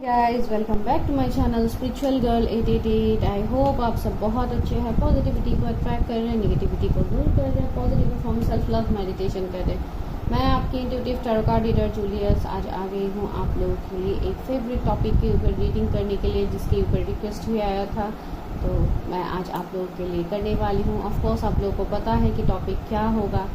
Guys welcome back to my channel spiritual girl 888। I hope आप सब बहुत अच्छे हैं, पॉजिटिविटी को अट्रैक्ट कर रहे हैं, नेगेटिविटी को दूर कर रहे हैं, positive performance self love meditation कर रहे हैं। मैं आपकी intuitive tarot card reader Julius आज आ गई हूँ आप लोगों के लिए एक फेवरेट टॉपिक के ऊपर रीडिंग करने के लिए, जिसके ऊपर रिक्वेस्ट भी आया था। तो मैं आज आप लोगों के लिए करने वाली हूँ। ऑफकोर्स आप लोगों को पता है कि टॉपिक क्या होगा।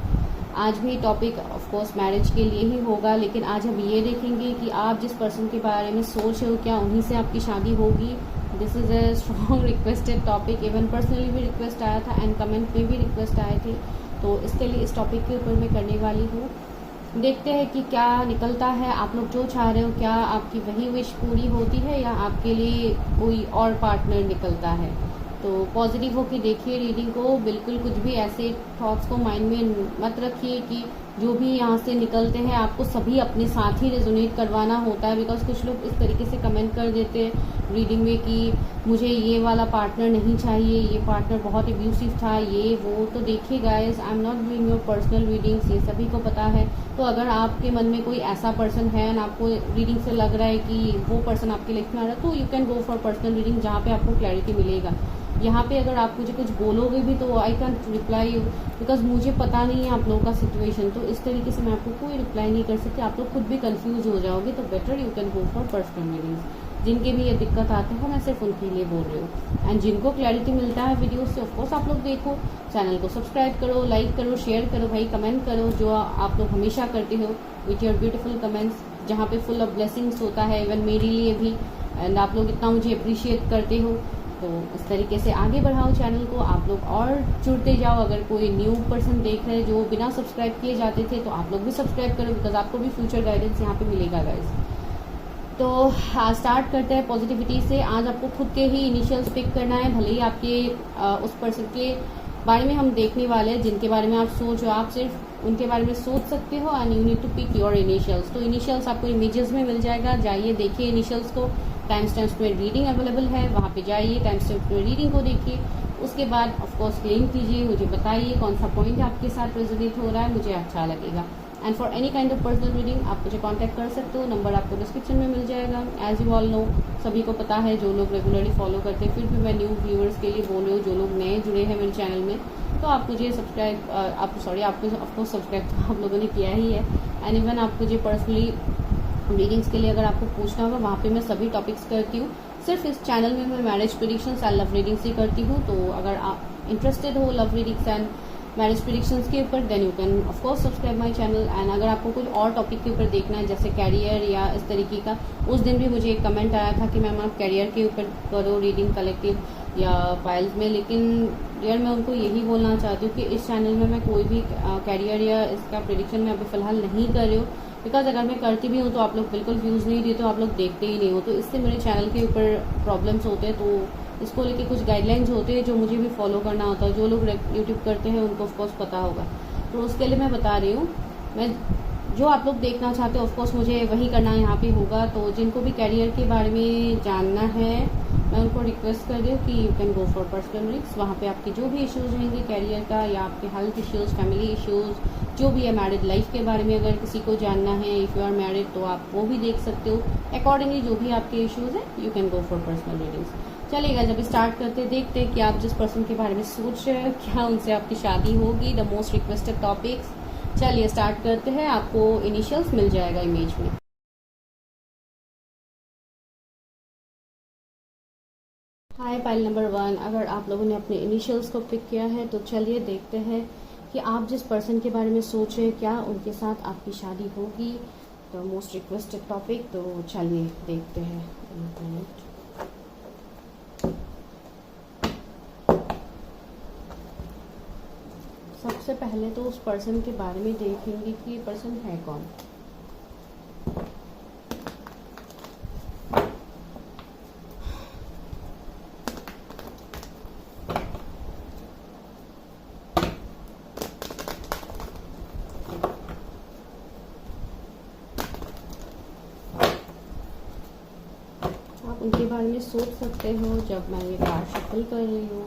आज भी टॉपिक ऑफ कोर्स मैरिज के लिए ही होगा, लेकिन आज हम ये देखेंगे कि आप जिस पर्सन के बारे में सोच रहे हो क्या उन्हीं से आपकी शादी होगी। This is a strong requested topic. Even personally भी रिक्वेस्ट आया था एंड कमेंट में भी रिक्वेस्ट आए थे, तो इसके लिए इस टॉपिक के ऊपर मैं करने वाली हूँ। देखते हैं कि क्या निकलता है। आप लोग जो चाह रहे हो, क्या आपकी वही विश पूरी होती है या आपके लिए कोई और पार्टनर निकलता है। तो पॉजिटिव होकर देखिए रीडिंग को। बिल्कुल कुछ भी ऐसे थॉट्स को माइंड में मत रखिए कि जो भी यहाँ से निकलते हैं आपको सभी अपने साथ ही रेजोनेट करवाना होता है। बिकॉज कुछ लोग इस तरीके से कमेंट कर देते हैं रीडिंग में कि मुझे ये वाला पार्टनर नहीं चाहिए, ये पार्टनर बहुत एब्यूसिव था, ये वो। तो देखिए guys, I am not doing your personal readings, ये सभी को पता है। तो अगर आपके मन में कोई ऐसा पर्सन है और आपको रीडिंग से लग रहा है कि वो पर्सन आपके लाइफ में आ रहा है, तो you can go for personal reading, जहाँ पे आपको क्लैरिटी मिलेगा। यहाँ पे अगर आप मुझे कुछ बोलोगे भी तो I can reply you, because मुझे पता नहीं है आप लोगों का सिचुएशन। तो इस तरीके से मैं आपको कोई रिप्लाई नहीं कर सकती, आप लोग खुद भी कंफ्यूज हो जाओगे। तो better you can go for personal readings. जिनके भी ये दिक्कत आते हैं मैं सिर्फ उनके लिए बोल रही हूँ। एंड जिनको क्लैरिटी मिलता है वीडियो से, ऑफकोर्स आप लोग देखो, चैनल को सब्सक्राइब करो, लाइक करो, शेयर करो भाई, कमेंट करो जो आप लोग हमेशा करते हो विथ योर ब्यूटीफुल कमेंट्स, जहाँ पे फुल ऑफ ब्लेसिंग्स होता है इवन मेरे लिए भी। एंड आप लोग इतना मुझे अप्रिशिएट करते हो, तो इस तरीके से आगे बढ़ाओ चैनल को, आप लोग और जुड़ते जाओ। अगर कोई न्यू पर्सन देख रहे हैं जो बिना सब्सक्राइब किए जाते थे, तो आप लोग भी सब्सक्राइब करो, बिकॉज आपको भी फ्यूचर गाइडेंस यहाँ पे मिलेगा गाइस। तो स्टार्ट करते हैं पॉजिटिविटी से। आज आपको खुद के ही इनिशियल्स पिक करना है, भले ही आपके उस पर्सन के बारे में हम देखने वाले हैं जिनके बारे में आप सोच रहे हो, आप सिर्फ उनके बारे में सोच सकते हो। And you need to pick your initials. तो इनिशियल्स आपको इमेजेस में मिल जाएगा, जाइए देखिए इनिशियल्स को। टाइम स्टैम्प्स में रीडिंग अवेलेबल है, वहाँ पे जाइए, टाइम स्टैम्प्स में रीडिंग को देखिए। उसके बाद ऑफकोर्स क्लेम कीजिए, मुझे बताइए कौन सा पॉइंट आपके साथ रेजोनेट हो रहा है, मुझे अच्छा लगेगा। And for any kind of personal reading आप मुझे कांटेक्ट कर सकते हो, नंबर आपको डिस्क्रिप्शन में मिल जाएगा। एज यू ऑल नो, सभी को पता है, जो लोग रेगुलरली फॉलो करते हैं। फिर भी मैं न्यू व्यूअर्स के लिए बोल रही हूँ, जो लोग नए जुड़े हैं मेरे चैनल में, तो आप मुझे सब्सक्राइब आपको ऑफकोर्स सब्सक्राइब तो आप लोगों ने किया ही है। एंड इवन आप मुझे पर्सनली रीडिंग्स के लिए अगर आपको पूछना होगा, वहाँ पे मैं सभी टॉपिक्स करती हूँ। सिर्फ इस चैनल में मैं marriage predictions and love readings ही करती हूँ। तो अगर आप इंटरेस्टेड हो love readings and marriage predictions के ऊपर, then you can of course subscribe my channel. And अगर आपको कुछ और टॉपिक के ऊपर देखना है, जैसे कैरियर या इस तरीके का, उस दिन भी मुझे एक कमेंट आया था कि मैम आप कैरियर के ऊपर करो रीडिंग कलेक्टिव या फाइल्स में। लेकिन यार मैं उनको यही बोलना चाहती हूँ कि इस चैनल में मैं कोई भी कैरियर या इसका प्रेडिक्शन मैं अभी फ़िलहाल नहीं कर रही हूँ। बिकॉज अगर मैं करती भी हूँ तो आप लोग बिल्कुल व्यूज़ नहीं देते हो, आप लोग देखते ही नहीं हो, तो इससे मेरे चैनल के ऊपर प्रॉब्लम्स होते हैं। तो इसको लेके कुछ गाइडलाइंस होते हैं जो मुझे भी फॉलो करना होता है। जो लोग यूट्यूब करते हैं उनको ऑफकोर्स पता होगा, तो उसके लिए मैं बता रही हूँ। मैं जो आप लोग देखना चाहते हो ऑफकोर्स मुझे वही करना यहाँ पे होगा। तो जिनको भी कैरियर के बारे में जानना है, मैं उनको रिक्वेस्ट कर रही हूँ कि you can go for personal reads. वहाँ पे आपके जो भी इश्यूज़ रहेंगे कैरियर का, या आपके हेल्थ इश्यूज़, फैमिली इश्यूज़, जो भी है, मैरिड लाइफ के बारे में अगर किसी को जानना है, इफ़ यू आर मैरिड, तो आप वो भी देख सकते हो। अकॉर्डिंगली जो भी आपके इश्यूज़ हैं, you can go for personal readings. चलिएगा, जब स्टार्ट करते देखते हैं कि आप जिस पर्सन के बारे में सोच रहे हो क्या उनसे आपकी शादी होगी। The most requested topics. चलिए स्टार्ट करते हैं। आपको इनिशियल्स मिल जाएगा इमेज में। हाय पाइल नंबर 1, अगर आप लोगों ने अपने इनिशियल्स को पिक किया है तो चलिए देखते हैं कि आप जिस पर्सन के बारे में सोच रहे हैं क्या उनके साथ आपकी शादी होगी। The most requested topic. तो चलिए देखते हैं। सबसे पहले तो उस पर्सन के बारे में देखेंगे कि ये पर्सन है कौन। आप उनके बारे में सोच सकते हो जब मैं ये कार्ड शफल कर रही हूँ।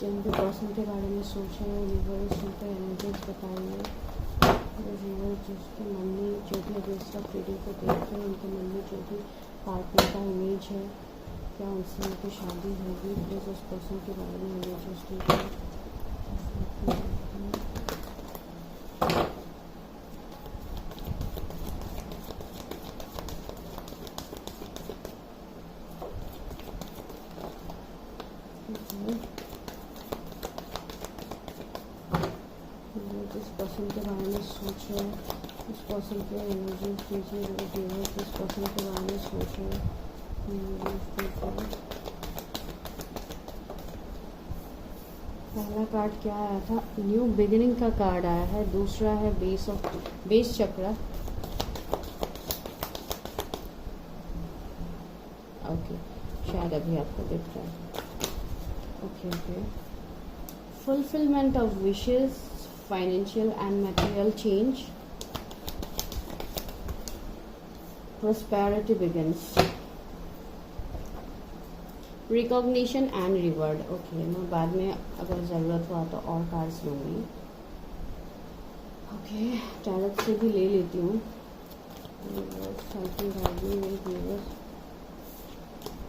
जिन भी पर्सन के बारे में सोचे यूनिवर्स उनके एनर्जीज बताइए। जिसके मन में जो भी अभी इस वक्त वीडियो को देख रहे हैं, उनके मन में जो भी पार्टनर का इमेज है, क्या उनसे उनकी शादी होगी? प्लीज़ उस पर्सन के बारे में इमेजेस दीजिए। जिस पर्सन के बारे में सोच रहे हैं उस पर्सन के एनर्जी दीजिए। जिस पर्सन के बारे में सोच रहे हैं पहला कार्ड क्या आया था? न्यू बिगिनिंग का कार्ड आया है। दूसरा है बेस चक्र। ओके, शायद अभी आपको दिख रहा है। Okay, fulfilment of wishes, financial and material change, prosperity begins, recognition and reward. Okay, मैं बाद में अगर ज़रूरत हुआ तो और कार्ड्स लूँगी। ओके, टैरट से भी ले लेती हूँ।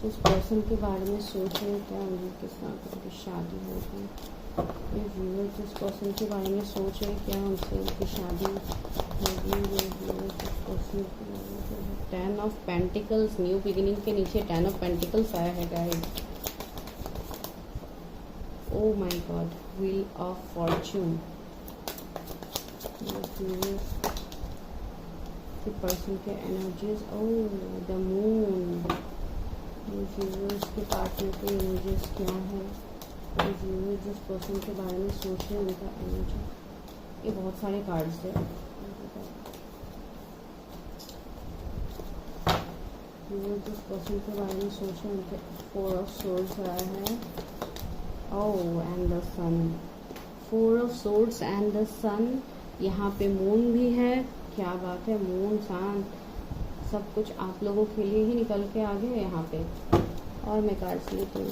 जिस पर्सन के बारे में सोच रहे हैं, क्या उनकी किस तरह की शादी होगी? ये व्यूअर जिस पर्सन के बारे में सोच रहे हैं, क्या उनसे उनकी शादी होगी? Ten of pentacles, new beginning के नीचे टेन ऑफ पेंटिकल्स आया है guys. Oh my God, wheel of fortune. Person के energies, oh the moon. Viewers के पार्टनर के एनर्जीज क्या है? व्यूअर्स जिस पर्सन के बारे में सोच रहे हैं उनका एनर्जी। ये बहुत सारे कार्ड्स है। जिस पर्सन के बारे में सोच रहे हैं उनके फोर ऑफ सोर्ड्स आया है। Oh and the sun, four of swords and the sun. यहाँ पे मून भी है। क्या बात है, मून सन सब कुछ आप लोगों के लिए ही निकल के आ गए यहाँ पे। और मैं कार्ड्स लेती हूँ।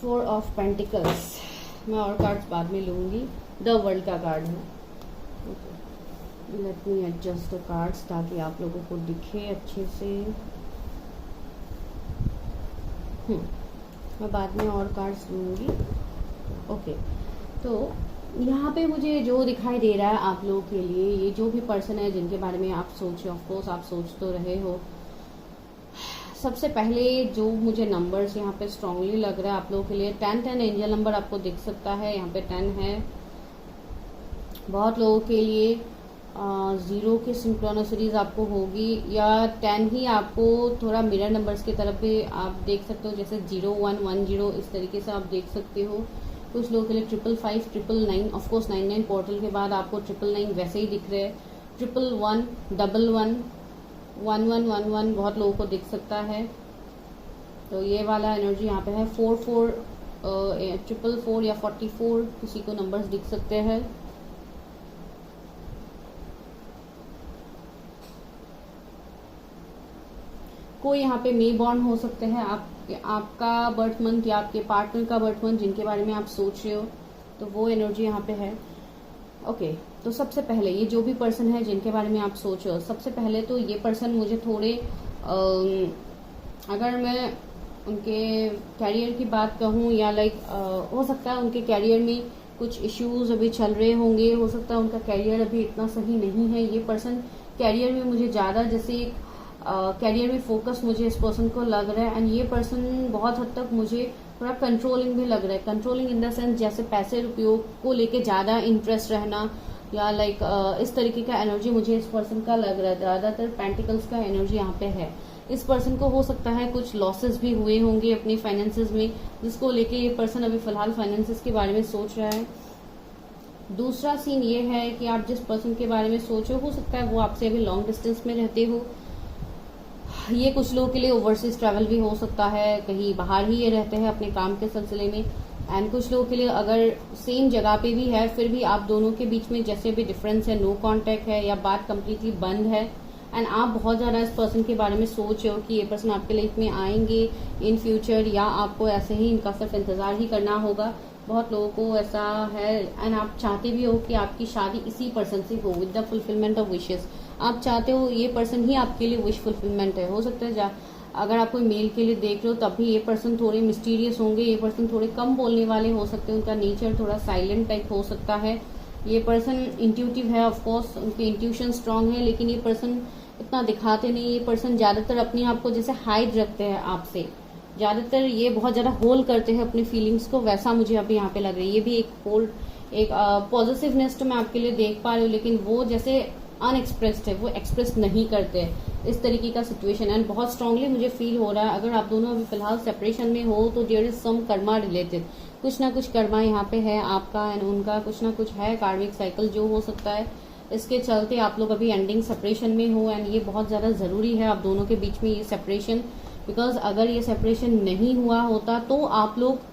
Four of pentacles. मैं और कार्ड्स बाद में लूँगी। द वर्ल्ड का कार्ड है। Let me adjust the cards ताकि आप लोगों को दिखे अच्छे से। मैं बाद में और कार्ड्स लूँगी। ओके, तो यहाँ पे मुझे जो दिखाई दे रहा है आप लोगों के लिए, ये जो भी पर्सन है जिनके बारे में आप सोच रहे हो, ऑफकोर्स आप सोच तो रहे हो। सबसे पहले जो मुझे नंबर्स यहाँ पे स्ट्रांगली लग रहा है आप लोगों के लिए, 10 एंजल नंबर आपको दिख सकता है। यहाँ पे 10 है। बहुत लोगों के लिए 0 की सिंक्रोनिसिटीज आपको होगी, या 10 ही आपको थोड़ा मिरर नंबर्स की तरफ भी आप देख सकते हो, जैसे 0 1 1 0 इस तरीके से आप देख सकते हो। कुछ लोगों के लिए 555 999, ऑफकोर्स 99 पोर्टल के बाद आपको 999 वैसे ही दिख रहे हैं। 111 11 1111 बहुत लोगों को दिख सकता है। तो ये वाला एनर्जी यहाँ पे है। 44 444 या 44 किसी को नंबर्स दिख सकते हैं। कोई यहाँ पे मे बॉर्न हो सकते हैं, आपका बर्थ मंथ या आपके पार्टनर का बर्थ मंथ जिनके बारे में आप सोच रहे हो, तो वो एनर्जी यहाँ पे है। ओके, तो सबसे पहले ये जो भी पर्सन है जिनके बारे में आप सोच रहे हो, सबसे पहले तो ये पर्सन मुझे थोड़े अगर मैं उनके कैरियर की बात कहूँ, या लाइक हो सकता है उनके कैरियर में कुछ इश्यूज अभी चल रहे होंगे, हो सकता है उनका कैरियर अभी इतना सही नहीं है। ये पर्सन कैरियर में मुझे ज़्यादा जैसे कैरियर में फोकस मुझे इस पर्सन को लग रहा है। एंड ये पर्सन बहुत हद तक मुझे थोड़ा कंट्रोलिंग भी लग रहा है। कंट्रोलिंग इन द सेंस जैसे पैसे रुपयों को लेके ज़्यादा इंटरेस्ट रहना, या लाइक इस तरीके का एनर्जी मुझे इस पर्सन का लग रहा है। ज़्यादातर पेंटिकल्स का एनर्जी यहाँ पे है। इस पर्सन को हो सकता है कुछ लॉसेस भी हुए होंगे अपने फाइनेंसेस में, जिसको लेके ये पर्सन अभी फिलहाल फाइनेंसेस के बारे में सोच रहा है। दूसरा सीन ये है कि आप जिस पर्सन के बारे में सोच रहे हो सकता है वो आपसे अभी लॉन्ग डिस्टेंस में रहते हो। ये कुछ लोगों के लिए ओवरसीज ट्रैवल भी हो सकता है, कहीं बाहर ही ये रहते हैं अपने काम के सिलसिले में। एंड कुछ लोगों के लिए अगर सेम जगह पे भी है, फिर भी आप दोनों के बीच में जैसे भी डिफरेंस है, नो कांटेक्ट है या बात कंप्लीटली बंद है, एंड आप बहुत ज़्यादा इस पर्सन के बारे में सोच रहे हो कि ये पर्सन आपके लाइफ में आएंगे इन फ्यूचर, या आपको ऐसे ही इनका सिर्फ इंतज़ार ही करना होगा। बहुत लोगों को ऐसा है, एंड आप चाहते भी हो कि आपकी शादी इसी पर्सन से हो with the fulfilment of wishes. आप चाहते हो ये पर्सन ही आपके लिए विश फुलफिलमेंट है। हो सकता है अगर आप कोई मेल के लिए देख रहे हो तब भी ये पर्सन थोड़े मिस्टीरियस होंगे, ये पर्सन थोड़े कम बोलने वाले हो सकते हैं, उनका नेचर थोड़ा साइलेंट टाइप हो सकता है। ये पर्सन इंट्यूटिव है, ऑफकोर्स उनकी इंट्यूशन स्ट्रांग है, लेकिन ये पर्सन इतना दिखाते नहीं। ये पर्सन ज्यादातर अपने आप को जैसे हाइड रखते हैं आपसे, ज्यादातर ये बहुत ज्यादा होल्ड करते हैं अपनी फीलिंग्स को, वैसा मुझे अभी यहाँ पे लग रहा है। ये भी एक होल्ड, एक पॉजिटिवनेस तो मैं आपके लिए देख पा रही हूँ, लेकिन वो जैसे अनएक्सप्रेस्ड है, वो एक्सप्रेस नहीं करते इस तरीके का सिचुएशन। एंड बहुत स्ट्रांगली मुझे फील हो रहा है अगर आप दोनों अभी फिलहाल सेपरेशन में हो तो there is some karma related, कुछ ना कुछ कर्मा यहाँ पे है आपका एंड उनका, कुछ ना कुछ है कार्मिक साइकिल जो हो सकता है। इसके चलते आप लोग अभी एंडिंग सेपरेशन में हो, एंड ये बहुत ज्यादा जरूरी है आप दोनों के बीच में ये सेपरेशन, बिकॉज अगर ये सेपरेशन नहीं हुआ होता तो आप लोग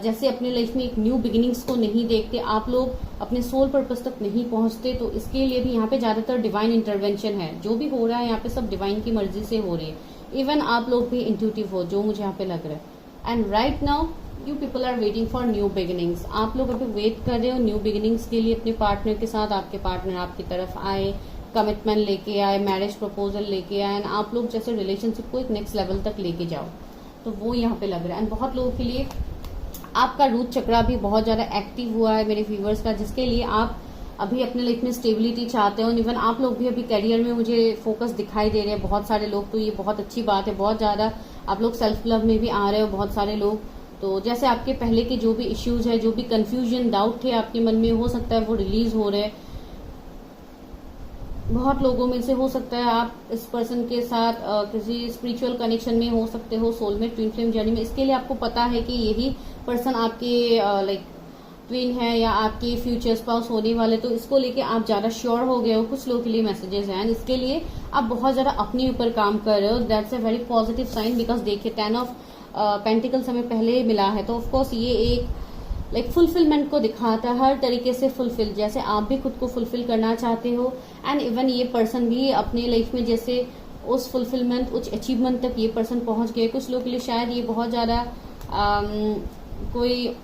जैसे अपने लाइफ में एक न्यू बिगिनिंग्स को नहीं देखते, आप लोग अपने सोल पर्पस तक नहीं पहुंचते। तो इसके लिए भी यहाँ पे ज्यादातर डिवाइन इंटरवेंशन है, जो भी हो रहा है यहाँ पे सब डिवाइन की मर्जी से हो रही है। इवन आप लोग भी इंट्यूटिव हो, जो मुझे यहाँ पे लग रहा है। And right now you people are waiting for new beginnings. आप लोग अभी वेट कर रहे हो न्यू बिगिनिंग्स के लिए अपने पार्टनर के साथ। आपके पार्टनर आपकी तरफ आए, कमिटमेंट लेके आए, मैरिज प्रपोजल लेके आए, एंड आप लोग जैसे रिलेशनशिप को एक नेक्स्ट लेवल तक लेके जाओ, तो वो यहाँ पे लग रहा है। एंड बहुत लोगों के लिए आपका रूट चक्रा भी बहुत ज्यादा एक्टिव हुआ है मेरे व्यूवर्स का, जिसके लिए आप अभी अपने लाइफ में स्टेबिलिटी चाहते हो। इवन आप लोग भी अभी करियर में मुझे फोकस दिखाई दे रहे हैं बहुत सारे लोग, तो ये बहुत अच्छी बात है। बहुत ज्यादा आप लोग सेल्फ लव में भी आ रहे हो बहुत सारे लोग। तो जैसे आपके पहले के जो भी इश्यूज है, जो भी कंफ्यूजन डाउट थे आपके मन में, हो सकता है वो रिलीज हो रहे हैं। बहुत लोगों में से हो सकता है आप इस पर्सन के साथ किसी स्पिरिचुअल कनेक्शन में हो सकते हो, सोलमेट ट्विन फ्लेम जर्नी में। इसके लिए आपको पता है कि यही पर्सन आपके लाइक ट्विन है या आपके फ्यूचर स्पाउस होने वाले, तो इसको लेके आप ज्यादा श्योर हो गए हो। कुछ लोगों के लिए मैसेजेस हैं, इसके लिए आप बहुत ज्यादा अपने ऊपर काम कर रहे हो। That's a very positive sign, because देखिए 10 ऑफ पेंटिकल्स हमें पहले मिला है, तो ऑफकोर्स ये एक लाइक फुलफिलमेंट को दिखाता है, हर तरीके से फुलफिल, जैसे आप भी खुद को फुलफिल करना चाहते हो। एंड इवन ये पर्सन भी अपने लाइफ में जैसे उस फुलफिलमेंट, उस अचीवमेंट तक ये पर्सन पहुंच गए। कुछ लोगों के लिए शायद ये बहुत ज्यादा कोई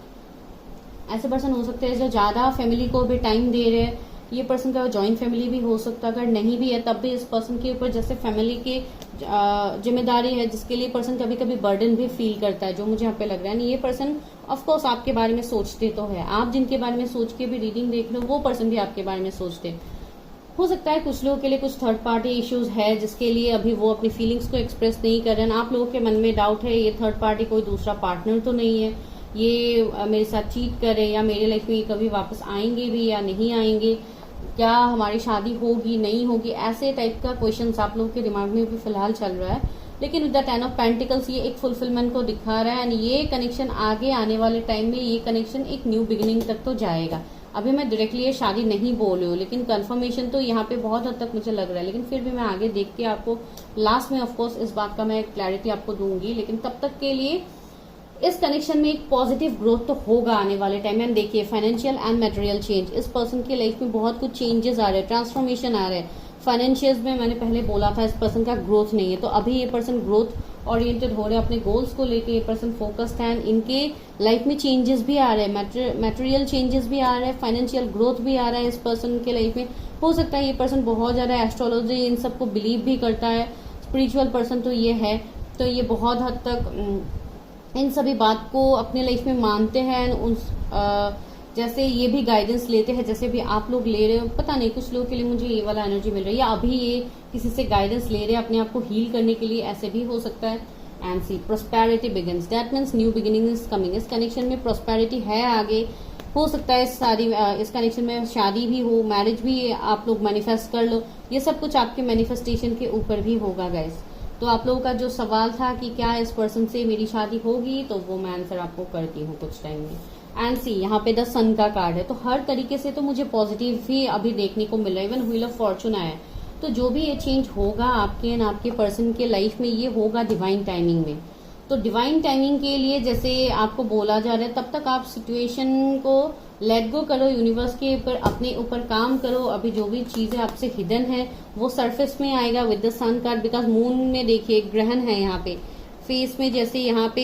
ऐसे पर्सन हो सकते हैं जो ज्यादा फैमिली को भी टाइम दे रहे हैं। ये पर्सन का जॉइंट फैमिली भी हो सकता है, अगर नहीं भी है तब भी इस पर्सन के ऊपर जैसे फैमिली की जिम्मेदारी है, जिसके लिए पर्सन कभी कभी बर्डन भी फील करता है, जो मुझे यहाँ पे लग रहा है। ये पर्सन ऑफकोर्स आपके बारे में सोचते तो है, आप जिनके बारे में सोच के भी रीडिंग देख रहे हो वो पर्सन भी आपके बारे में सोचते। हो सकता है कुछ लोगों के लिए कुछ थर्ड पार्टी इश्यूज है, जिसके लिए अभी वो अपनी फीलिंग्स को एक्सप्रेस नहीं कर रहे हैं। आप लोगों के मन में डाउट है ये थर्ड पार्टी कोई दूसरा पार्टनर तो नहीं है, ये मेरे साथ चीट करे, या मेरे लाइफ में कभी वापस आएंगे भी या नहीं आएंगे, क्या हमारी शादी होगी नहीं होगी, ऐसे टाइप का क्वेश्चंस आप लोगों के दिमाग में भी फिलहाल चल रहा है। लेकिन विद द 10 ऑफ पेंटिकल्स ये एक फुलफिलमेंट को दिखा रहा है, एंड ये कनेक्शन आगे आने वाले टाइम में ये कनेक्शन एक न्यू बिगिनिंग तक तो जाएगा। अभी मैं डायरेक्टली ये शादी नहीं बोल रही हूँ, लेकिन कंफर्मेशन तो यहाँ पे बहुत हद तक मुझे लग रहा है। लेकिन फिर भी मैं आगे देख के आपको लास्ट में ऑफकोर्स इस बात का मैं क्लैरिटी आपको दूंगी। लेकिन तब तक के लिए इस कनेक्शन में एक पॉजिटिव ग्रोथ तो होगा आने वाले टाइम में। देखिए फाइनेंशियल एंड मटेरियल चेंज, इस पर्सन की लाइफ में बहुत कुछ चेंजेस आ रहे हैं, ट्रांसफॉर्मेशन आ रहे हैं। फाइनेंशियल्स में मैंने पहले बोला था इस पर्सन का ग्रोथ नहीं है, तो अभी ये पर्सन ग्रोथ ओरिएंटेड हो रहे हैं, अपने गोल्स को लेके ये पर्सन फोकस्ड है। इनके लाइफ में चेंजेस भी आ रहे हैं, मटेरियल चेंजेस भी आ रहे हैं, फाइनेंशियल ग्रोथ भी आ रहा है इस पर्सन के लाइफ में। हो सकता है ये पर्सन बहुत ज्यादा एस्ट्रोलॉजी इन सबको बिलीव भी करता है, स्पिरिचुअल पर्सन तो ये है, तो ये बहुत हद तक इन सभी बात को अपने लाइफ में मानते हैं। उन जैसे ये भी गाइडेंस लेते हैं, जैसे भी आप लोग ले रहे हो। पता नहीं कुछ लोगों के लिए मुझे ये वाला एनर्जी मिल रही है, या अभी ये किसी से गाइडेंस ले रहे हैं अपने आप को हील करने के लिए, ऐसे भी हो सकता है। And see prosperity begins, that means new beginning is coming. इस कनेक्शन में प्रोस्पेरिटी है आगे, हो सकता है इस कनेक्शन में शादी भी हो, मैरिज भी आप लोग मैनिफेस्ट कर लो। ये सब कुछ आपके मैनिफेस्टेशन के ऊपर भी होगा गाइस। तो आप लोगों का जो सवाल था कि क्या इस पर्सन से मेरी शादी होगी, तो वो मैं आंसर आपको करती हूँ कुछ टाइम में। एंड सी यहाँ पे द सन का कार्ड है, तो हर तरीके से तो मुझे पॉजिटिव ही अभी देखने को मिल रहा है। इवन व्हील ऑफ फॉर्चून आया है, तो जो भी ये चेंज होगा आपके एंड आपके पर्सन के लाइफ में, ये होगा डिवाइन टाइमिंग में। तो डिवाइन टाइमिंग के लिए जैसे आपको बोला जा रहा है तब तक आप सिचुएशन को लेट गो करो, यूनिवर्स के ऊपर अपने ऊपर काम करो। अभी जो भी चीजें आपसे हिडन है वो सरफेस में आएगा with the sun card, because moon में देखिए ग्रहण है यहाँ पे फेस में, जैसे यहाँ पे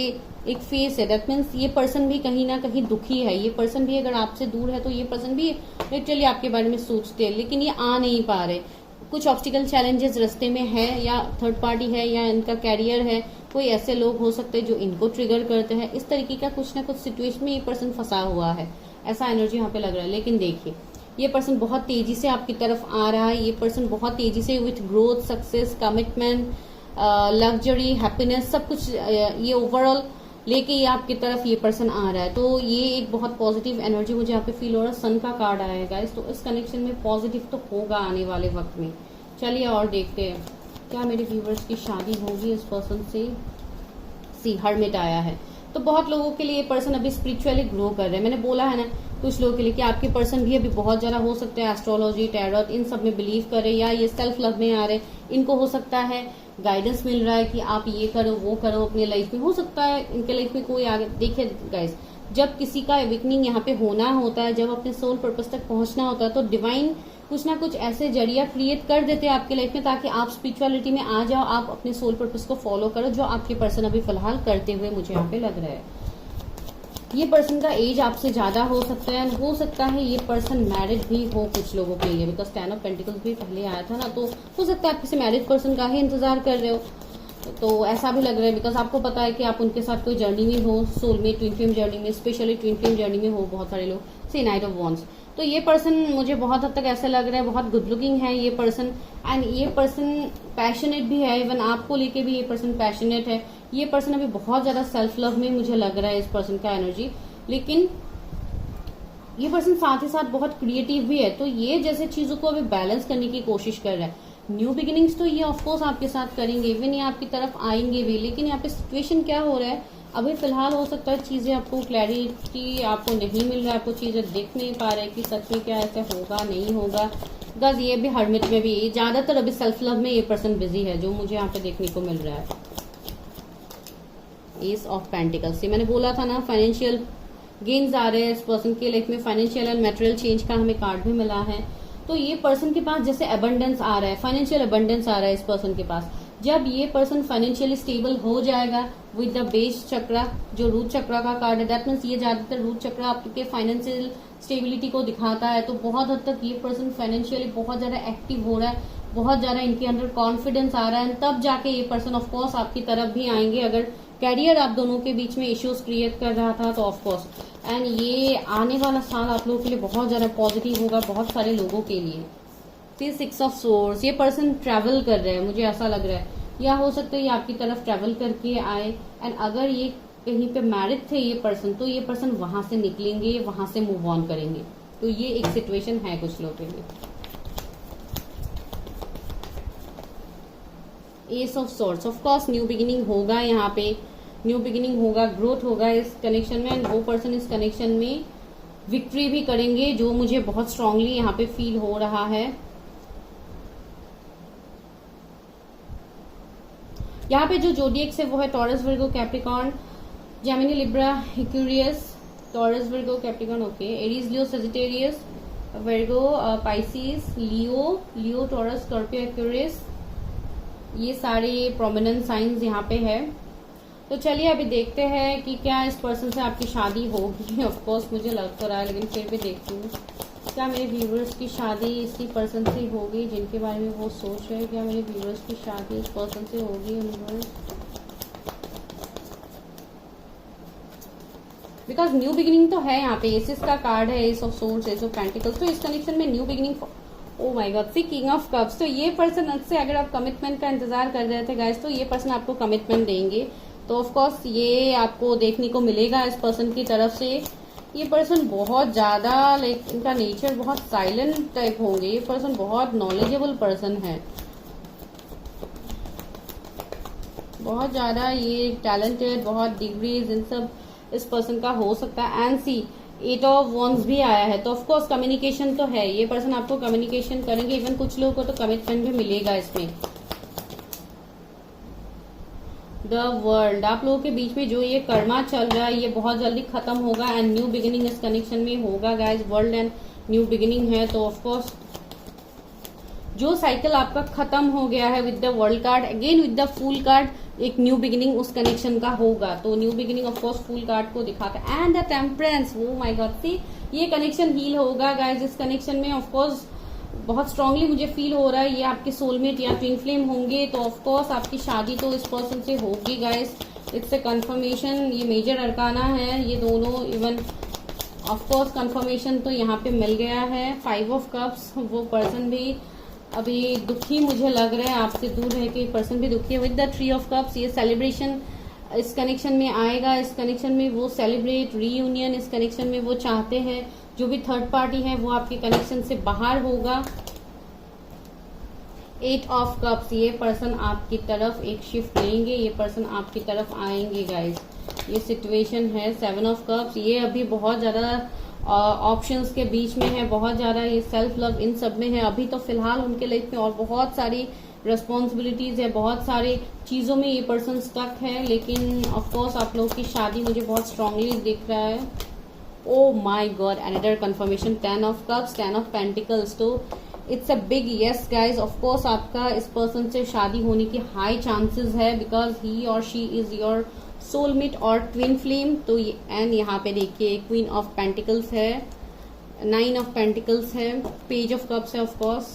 एक फेस है, दैट मीन्स ये पर्सन भी कहीं ना कहीं दुखी है। ये पर्सन भी अगर आपसे दूर है तो ये पर्सन भी लिटरली आपके बारे में सोचते हैं, लेकिन ये आ नहीं पा रहे। कुछ ऑब्स्टिकल चैलेंजेस रास्ते में है, या थर्ड पार्टी है, या इनका कैरियर है, कोई ऐसे लोग हो सकते हैं जो इनको ट्रिगर करते हैं। इस तरीके का कुछ ना कुछ सिचुएशन में ये पर्सन फंसा हुआ है, ऐसा एनर्जी यहाँ पे लग रहा है। लेकिन देखिए ये पर्सन बहुत तेजी से आपकी तरफ आ रहा है। ये पर्सन बहुत तेजी से with growth, success, commitment, luxury, happiness, सब कुछ ये ओवरऑल लेके ये आपकी तरफ ये पर्सन आ रहा है। तो ये एक बहुत पॉजिटिव एनर्जी मुझे यहाँ पे फील हो रहा है। सन का कार्ड आया है गाइस, तो इस कनेक्शन में पॉजिटिव तो होगा आने वाले वक्त में। चलिए और देखते हैं क्या मेरे व्यूवर्स की शादी होगी इस पर्सन से। सी हर्मिट आया है, तो बहुत लोगों के लिए ये पर्सन अभी स्पिरिचुअली ग्रो कर रहे हैं। मैंने बोला है ना कुछ लोगों के लिए कि आपके पर्सन भी अभी बहुत ज्यादा हो सकता है एस्ट्रोलॉजी, टैरोट, इन सब में बिलीव कर रहे हैं, या ये सेल्फ लव में आ रहे हैं। इनको हो सकता है गाइडेंस मिल रहा है कि आप ये करो वो करो अपनी लाइफ में। हो सकता है इनके लाइफ में कोई आगे देखिए गाइस, जब किसी का अवेकनिंग यहाँ पे होना होता है, जब अपने सोल पर्पस तक पहुंचना होता है, तो डिवाइन कुछ ना कुछ ऐसे जरिया क्रिएट कर देते हैं आपकी लाइफ में ताकि आप स्पिरिचुअलिटी में आ जाओ, आप अपने सोल पर्पस को फॉलो करो, जो आपके पर्सन अभी फिलहाल करते हुए मुझे यहाँ पे लग रहा है। ये पर्सन का एज आपसे ज्यादा हो सकता है, हो सकता है ये पर्सन मैरिड भी हो कुछ लोगों के लिए, बिकॉज 10 ऑफ पेंटिकल्स भी पहले आया था ना, तो हो सकता है आप किसी मैरिड पर्सन का ही इंतजार कर रहे हो। तो ऐसा भी लग रहा है बिकॉज आपको पता है कि आप उनके साथ कोई जर्नी में हो, सोलमेट ट्विन फ्लेम जर्नी में, स्पेशली ट्विन फ्लेम जर्नी में हो बहुत सारे लोग। सी नाइट ऑफ वॉन्ड्स, तो ये पर्सन मुझे बहुत हद तक ऐसा लग रहा है बहुत गुड लुकिंग है ये पर्सन, एंड ये पर्सन पैशनेट भी है। इवन आपको लेके भी ये पर्सन पैशनेट है। ये पर्सन अभी बहुत ज्यादा सेल्फ लव में मुझे लग रहा है इस पर्सन का एनर्जी, लेकिन ये पर्सन साथ ही साथ बहुत क्रिएटिव भी है। तो ये जैसे चीजों को अभी बैलेंस करने की कोशिश कर रहा है। न्यू बिगिनिंग्स तो ये ऑफकोर्स आपके साथ करेंगे, इवन ये आपकी तरफ आएंगे भी, लेकिन यहाँ पे सिचुएशन क्या हो रहा है अभी फिलहाल, हो सकता है चीजें आपको क्लैरिटी आपको नहीं मिल रहा है, आपको चीजें दिख नहीं पा रहे कि सच में क्या ऐसे होगा नहीं होगा। बिकॉज ये भी हर्मिट में भी ज्यादातर अभी सेल्फ लव में ये पर्सन बिजी है, जो मुझे यहाँ पे देखने को मिल रहा है। एस ऑफ पेंटिकल्स से मैंने बोला था ना फाइनेंशियल गेन्स आ रहे हैं इस पर्सन के लाइफ में, फाइनेंशियल एंड मटेरियल चेंज का हमें कार्ड भी मिला है। तो ये पर्सन के पास जैसे अबंडेंस आ रहा है, फाइनेंशियल अबंडेंस आ रहा है इस पर्सन के पास। जब ये पर्सन फाइनेंशियली स्टेबल हो जाएगा विद द बेस चक्रा, जो रूट चक्रा का कार्ड है, दैट मीन्स ये ज्यादातर रूट चक्रा आपके फाइनेंशियल स्टेबिलिटी को दिखाता है। तो बहुत हद तक ये पर्सन फाइनेंशियली बहुत ज्यादा एक्टिव हो रहा है, बहुत ज्यादा इनके अंदर कॉन्फिडेंस आ रहा है, तब जाके ये पर्सन ऑफकोर्स आपकी तरफ भी आएंगे। अगर कैरियर आप दोनों के बीच में इश्यूज क्रिएट कर रहा था तो ऑफकोर्स, एंड ये आने वाला साल आप लोगों के लिए बहुत ज्यादा पॉजिटिव होगा बहुत सारे लोगों के लिए। 6 ऑफ सोर्स, ये पर्सन ट्रैवल कर रहे हैं मुझे ऐसा लग रहा है, या हो सकता है ये आपकी तरफ ट्रैवल करके आए। एंड अगर ये कहीं पे मैरिड थे ये पर्सन, तो ये पर्सन वहां से निकलेंगे, वहां से मूव ऑन करेंगे। तो ये एक सिचुएशन है कुछ लोगों के लिए। S of source, of course new beginning होगा यहाँ पे, न्यू बिगिनिंग होगा, ग्रोथ होगा इस कनेक्शन में, एंड वो पर्सन इस कनेक्शन में विक्ट्री भी करेंगे, जो मुझे बहुत स्ट्रांगली यहाँ पे फील हो रहा है। यहाँ पे जो जोडिएक्स है वो है Taurus, Virgo, Capricorn, Gemini, Libra, Aquarius, Taurus, Virgo, Capricorn, okay, Aries, Leo, Sagittarius, Virgo, Pisces, Leo, Taurus, Scorpio, Aquarius, ये सारे प्रोमिनेंट साइंस यहाँ पे है। तो चलिए अभी देखते हैं कि क्या इस पर्सन से आपकी शादी होगी। ऑफ कोर्स मुझे लग तो रहा है, लेकिन फिर भी देखती हूँ क्या मेरे व्यूवर्स की शादी इसी पर्सन से होगी जिनके बारे में वो सोच रहे हैं। क्या मेरे व्यूवर्स की शादी इस पर्सन से होगी? बिकॉज न्यू बिगिनिंग तो है यहाँ पे, एसिस का कार्ड है, ace of swords, ace of pentacles, तो इस कनेक्शन में new beginning. Oh my God, see king of cups, तो ये पर्सन से अगर आप कमिटमेंट का इंतजार कर रहे थे गाइस, तो ये पर्सन आपको कमिटमेंट देंगे। तो ऑफ कोर्स ये आपको देखने को मिलेगा इस पर्सन की तरफ से। ये पर्सन बहुत ज्यादा लाइक इनका नेचर बहुत साइलेंट टाइप होंगे। ये पर्सन बहुत नॉलेजेबल पर्सन है, बहुत ज्यादा ये टैलेंटेड, बहुत डिग्रीज इन सब इस पर्सन का हो सकता है। एंड सी 8 ऑफ वॉन्ड्स भी आया है, तो ऑफकोर्स कम्युनिकेशन तो है, ये पर्सन आपको कम्युनिकेशन करेंगे। इवन कुछ लोगों को तो कमिटमेंट भी मिलेगा इसमें। The world. आप लोगों के बीच में जो ये कर्मा चल रहा है ये बहुत जल्दी खत्म होगा एंड न्यू बिगिनिंग इस कनेक्शन में होगा guys. World and new beginning है तो ऑफकोर्स जो साइकिल आपका खत्म हो गया है with the world card, again with the fool card एक न्यू बिगिनिंग उस कनेक्शन का होगा। तो new beginning of course fool card को दिखाता है and the temperance. Oh my God, see ये कनेक्शन हील होगा गाइज। इस कनेक्शन में ऑफ कोर्स बहुत स्ट्रांगली मुझे फील हो रहा है ये आपके सोलमेट या ट्विन फ्लेम होंगे। तो ऑफ कोर्स आपकी शादी तो इस पर्सन से होगी गाइज। इट्स ए कंफर्मेशन, ये मेजर अरकाना है ये दोनों। इवन ऑफ कोर्स कंफर्मेशन तो यहाँ पे मिल गया है। 5 ऑफ कप्स, वो पर्सन भी अभी दुखी मुझे लग रहा है, आपसे दूर रह के पर्सन भी दुखी है। विद द 3 ऑफ कप्स ये सेलिब्रेशन इस कनेक्शन में आएगा। इस कनेक्शन में वो सेलिब्रेट रीयूनियन इस कनेक्शन में वो चाहते हैं। जो भी थर्ड पार्टी है वो आपके कनेक्शन से बाहर होगा। 8 ऑफ कप्स, ये पर्सन आपकी तरफ एक शिफ्ट लेंगे, ये पर्सन आपकी तरफ आएंगे गाइज। ये सिचुएशन है। 7 ऑफ कप्स, ये अभी बहुत ज्यादा ऑप्शंस के बीच में है, बहुत ज्यादा ये सेल्फ लव इन सब में है अभी तो फिलहाल उनके लाइफ में, और बहुत सारी रिस्पॉन्सिबिलिटीज है, बहुत सारी चीजों में ये पर्सन स्टक है। लेकिन ऑफ कोर्स आप लोगों की शादी मुझे बहुत स्ट्रांगली दिख रहा है। Oh my God, another confirmation. 10 of cups, 10 of pentacles. तो it's a big yes guys. Of course आपका इस पर्सन से शादी होने की हाई चांसेस है because he or she is your soulmate और ट्विन फ्लेम। तो एंड यहाँ पे देखिए क्वीन ऑफ पेंटिकल्स है, 9 ऑफ पेंटिकल्स है, पेज ऑफ कप्स है of course,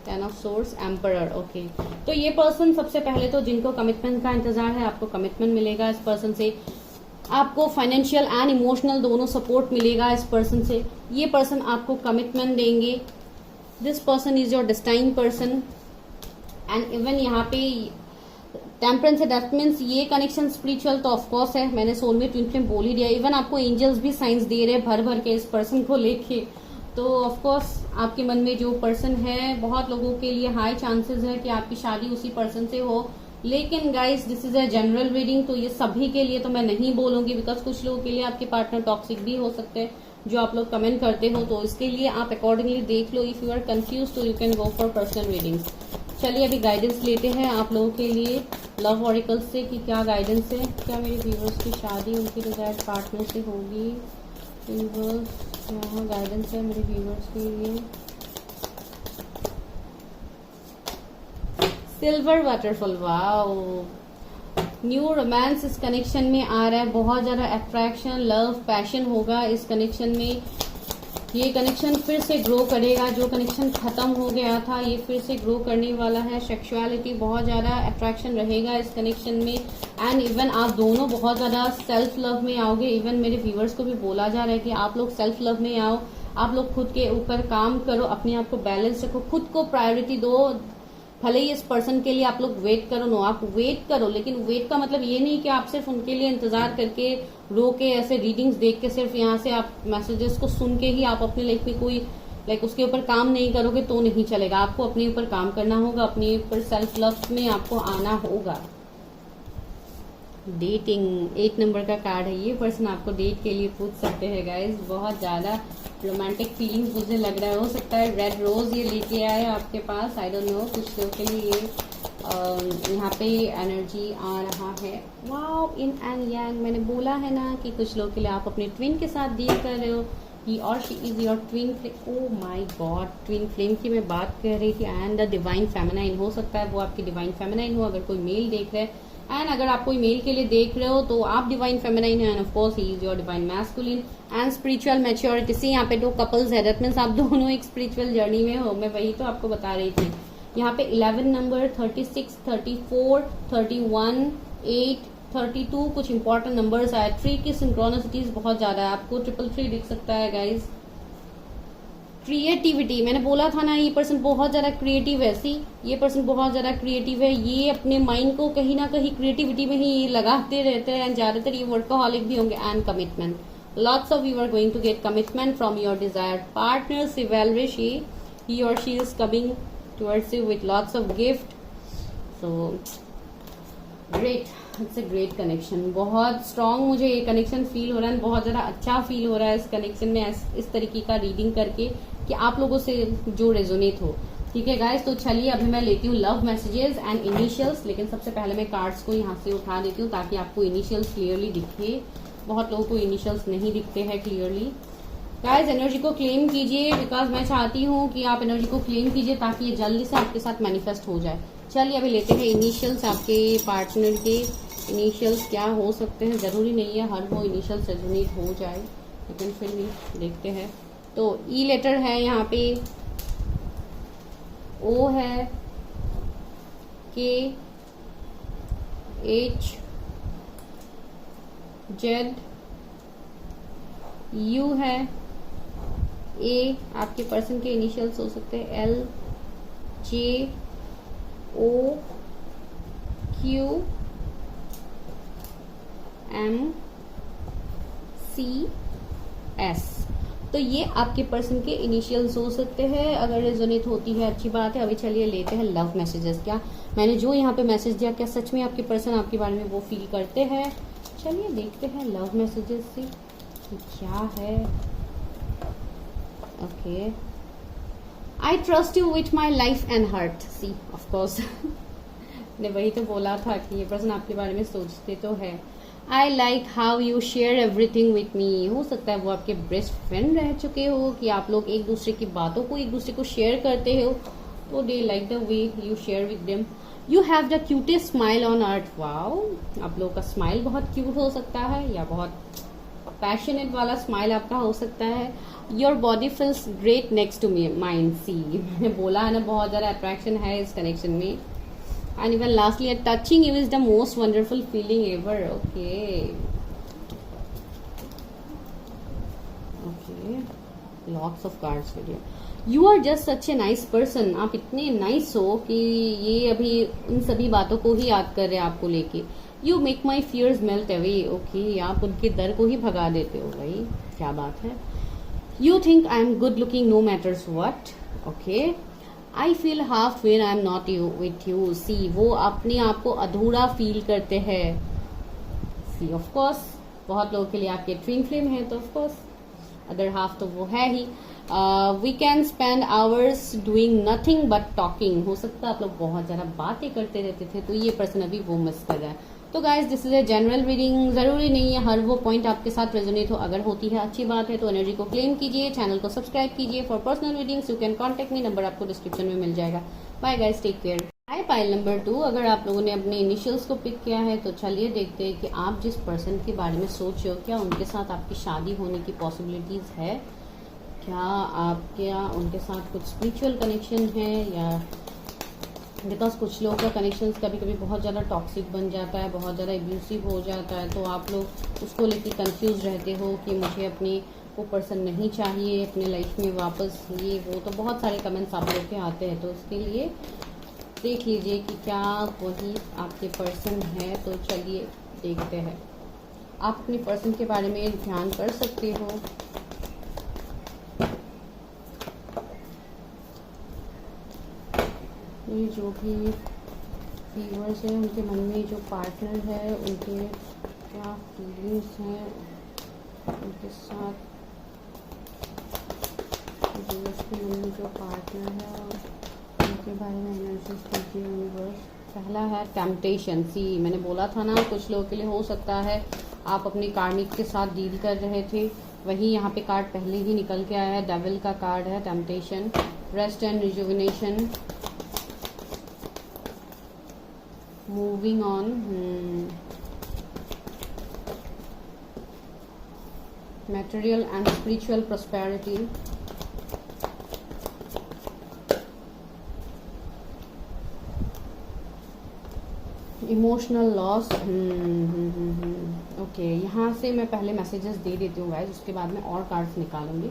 10 of swords, emperor. Okay, तो ये पर्सन सबसे पहले तो जिनको कमिटमेंट का इंतजार है आपको कमिटमेंट मिलेगा इस पर्सन से। आपको फाइनेंशियल एंड इमोशनल दोनों सपोर्ट मिलेगा इस पर्सन से। ये पर्सन आपको कमिटमेंट देंगे। This person is your destined person and even यहाँ पे टेम्परेंस है, दैट मीन्स ये कनेक्शन स्पिरिचुअल तो ऑफकोर्स है। मैंने सोलमेट ट्विन फ्लेम बोल ही दिया। इवन आपको एंजल्स भी साइंस दे रहे हैं भर भर के इस पर्सन को लेके। तो ऑफकोर्स आपके मन में जो पर्सन है, बहुत लोगों के लिए हाई चांसेस है कि आपकी शादी उसी पर्सन से हो। लेकिन guys this is a general reading, तो ये सभी के लिए तो मैं नहीं बोलूंगी बिकॉज कुछ लोगों के लिए आपके पार्टनर टॉक्सिक भी हो सकते हैं जो आप लोग कमेंट करते हो। तो इसके लिए आप अकॉर्डिंगली देख लो। इफ यू आर कंफ्यूज तो you can go for personal readings. चलिए अभी गाइडेंस लेते हैं आप लोगों के लिए लव ऑरिकल्स से कि क्या गाइडेंस है। क्या मेरे व्यूवर्स की शादी उनके डिजायर्ड पार्टनर से होगी? व्यूवर्स यहाँ गाइडेंस है मेरे व्यूवर्स के लिए। Silver waterfall, wow, new romance इस कनेक्शन में आ रहा है। बहुत ज्यादा अट्रैक्शन, लव, पैशन होगा इस कनेक्शन में। ये कनेक्शन फिर से ग्रो करेगा। जो कनेक्शन खत्म हो गया था ये फिर से ग्रो करने वाला है। सेक्सुअलिटी, बहुत ज्यादा अट्रैक्शन रहेगा इस कनेक्शन में एंड इवन आप दोनों बहुत ज्यादा सेल्फ लव में आओगे। इवन मेरे व्यूवर्स को भी बोला जा रहा है कि आप लोग सेल्फ लव में आओ, आप लोग खुद के ऊपर काम करो, अपने आप को बैलेंस रखो, खुद को प्रायोरिटी दो। भले ही इस पर्सन के लिए आप लोग वेट करो, नो आप वेट करो, लेकिन वेट का मतलब ये नहीं कि आप सिर्फ उनके लिए इंतजार करके रो के ऐसे रीडिंग्स देख के सिर्फ यहाँ से आप मैसेजेस को सुन के ही आप अपनी लाइफ में कोई उसके ऊपर काम नहीं करोगे तो नहीं चलेगा। आपको अपने ऊपर काम करना होगा, अपने ऊपर सेल्फ लव में आपको आना होगा। डेटिंग 8 नंबर का कार्ड है। ये पर्सन आपको डेट के लिए पूछ सकते हैं गाइज। बहुत ज्यादा रोमांटिक फीलिंग्स मुझे लग रहा है। हो सकता है रेड रोज ये लेके आए आपके पास, आई डोंट नो। कुछ लोगों के लिए ये यहाँ पे एनर्जी आ रहा है। Wow, in and yang. मैंने बोला है ना कि कुछ लोगों के लिए आप अपने ट्विन के साथ डील कर रहे हो। ही or she is your twin flame. O my God, twin flame की मैं बात कर रही थी। एंड द डिवाइन फेमिनाइन, हो सकता है वो आपकी डिवाइन फेमिनाइन हो अगर कोई मेल देख रहे हैं। एंड अगर आप कोई मेल के लिए देख रहे हो तो आप डिवाइन फेमिनाइन है and of course he is your divine masculine. And spiritual maturity, see यहाँ पे 2 कपल्स है, दैट मीन्स आप दोनों एक स्पिरिचुअल जर्नी में हो। मैं वही तो आपको बता रही थी। यहाँ पे 11 नंबर, 36, 34, 31, 8, 32 कुछ इंपॉर्टेंट नंबर्स आए। 3 की सिंक्रोनिसिटीज बहुत ज्यादा है। आपको 333 दिख सकता है गाइज। क्रिएटिविटी, मैंने बोला था ना ये पर्सन बहुत ज्यादा क्रिएटिव है। सी ये पर्सन बहुत ज्यादा क्रिएटिव है। ये अपने माइंड को कहीं ना कहीं क्रिएटिविटी में ही लगाते रहते हैं एंड ज्यादातर ये वर्कaholic भी होंगे। And commitment, lots of you are going to get commitment from your desired partner. Chivalrously, he or she is coming towards you with lots of gift. So great, it's a great connection. बहुत strong मुझे ये connection feel हो रहा है, बहुत ज्यादा अच्छा feel हो रहा है इस कनेक्शन में इस तरीके का रीडिंग करके कि आप लोगों से जो रेजोनेट हो। ठीक है गाइस, तो चलिए अभी मैं लेती हूँ लव मैसेजेस एंड इनिशियल्स, लेकिन सबसे पहले मैं कार्ड्स को यहाँ से उठा देती हूँ ताकि आपको इनिशियल्स क्लियरली दिखे। बहुत लोगों को इनिशियल्स नहीं दिखते हैं क्लियरली। गाइस एनर्जी को क्लेम कीजिए, बिकॉज मैं चाहती हूँ कि आप एनर्जी को क्लेम कीजिए ताकि ये जल्दी से आपके साथ मैनिफेस्ट हो जाए। चलिए अभी लेते हैं इनिशियल्स, आपके पार्टनर के इनिशियल्स क्या हो सकते हैं। जरूरी नहीं है हर वो इनिशियल्स रेजोनेट हो जाए, लेकिन फिर भी देखते हैं। तो ई लेटर है यहाँ पे, ओ है, के, एच, जेड, यू है, ए आपके पर्सन के इनिशियल्स हो सकते हैं, एल, जे, ओ, क्यू, एम, सी, एस। तो ये आपके पर्सन के इनिशियल्स हो सकते हैं। अगर रेजोनेट होती है अच्छी बात है। अभी चलिए लेते हैं लव मैसेजेस। क्या मैंने जो यहाँ पे मैसेज दिया, क्या सच में आपके पर्सन आपके बारे में वो फील करते हैं? चलिए देखते हैं लव मैसेजेस से कि क्या है। Okay, I trust you with my life and heart. See of course ने वही तो बोला था कि ये पर्सन आपके बारे में सोचते तो है। I like how you share everything with me. हो सकता है वो आपके बेस्ट फ्रेंड रह चुके हो, कि आप लोग एक दूसरे की बातों को एक दूसरे को शेयर करते हो, तो they like the way you share with them. You have the cutest smile on earth. Wow, आप लोग का स्माइल बहुत क्यूट हो सकता है, या बहुत पैशनेट वाला स्माइल आपका हो सकता है। Your body feels great next to me mind. See मैंने बोला है ना, बहुत ज्यादा अट्रैक्शन है इस कनेक्शन में। And even lastly, touching you is the most wonderful feeling ever. Okay. Okay. Lots of cards for you. You are just such a nice person. आप इतने nice हो कि ये अभी इन सभी बातों को ही याद कर रहे हैं आपको लेके। You make my fears melt away. Okay. आप उनके डर को ही भगा देते हो भाई, क्या बात है। You think I am good looking no matters what. Okay. I feel half when I am not you with you. See वो अपने आप को अधूरा फील करते हैं। सी ऑफ कोर्स बहुत लोगों के लिए आपके ट्विन फ्लेम है, तो ऑफ कोर्स अदर हाफ तो वो है ही। We can spend hours doing nothing but talking. हो सकता है आप लोग बहुत ज्यादा बातें करते रहते थे, तो ये पर्सन अभी वो मिस कर रहा है। तो guys this is a general reading. जरूरी नहीं है हर वो पॉइंट आपके साथ रेजोनेट हो। अगर होती है अच्छी बात है, तो एनर्जी को क्लेम कीजिए, चैनल को सब्सक्राइब कीजिए। For personal readings you can contact me, number आपको डिस्क्रिप्शन में मिल जाएगा। Bye guys, take care. Hi pile number 2, अगर आप लोगों ने अपने इनिशियल्स को पिक किया है, तो चलिए देखते हैं कि आप जिस पर्सन के बारे में सोच रहे हो, क्या उनके साथ आपकी शादी होने की पॉसिबिलिटीज है? क्या उनके साथ कुछ स्पिरिचुअल कनेक्शन है, या बिकॉज कुछ लोगों का कनेक्शन कभी कभी बहुत ज़्यादा टॉक्सिक बन जाता है, बहुत ज़्यादा एब्यूसिव हो जाता है, तो आप लोग उसको लेकर कंफ्यूज रहते हो कि मुझे अपनी वो पर्सन नहीं चाहिए अपने लाइफ में वापस, ये वो। तो बहुत सारे कमेंट्स आप लोग के आते हैं, तो उसके लिए देख लीजिए कि क्या वही आपके पर्सन है। तो चलिए देखते हैं। आप अपने पर्सन के बारे में ध्यान कर सकते हो। ये जो भी व्यूअर्स हैं, उनके मन में जो पार्टनर है, उनके क्या फीलिंग्स हैं उनके साथ, व्यूअर्स के मन में जो पार्टनर है उनके बारे में एनालिसिस कीजिए यूनिवर्स। पहला है टेम्पटेशन। सी मैंने बोला था ना, कुछ लोगों के लिए हो सकता है आप अपने कार्मिक के साथ डील कर रहे थे, वही यहाँ पे कार्ड पहले ही निकल के आया है। डेविल का कार्ड है, temptation, rest and rejuvenation, moving on, material and spiritual prosperity, emotional loss. Okay, यहाँ से मैं पहले मैसेजेस दे देती हूँ गाइस, उसके बाद में और कार्ड्स निकालूंगी।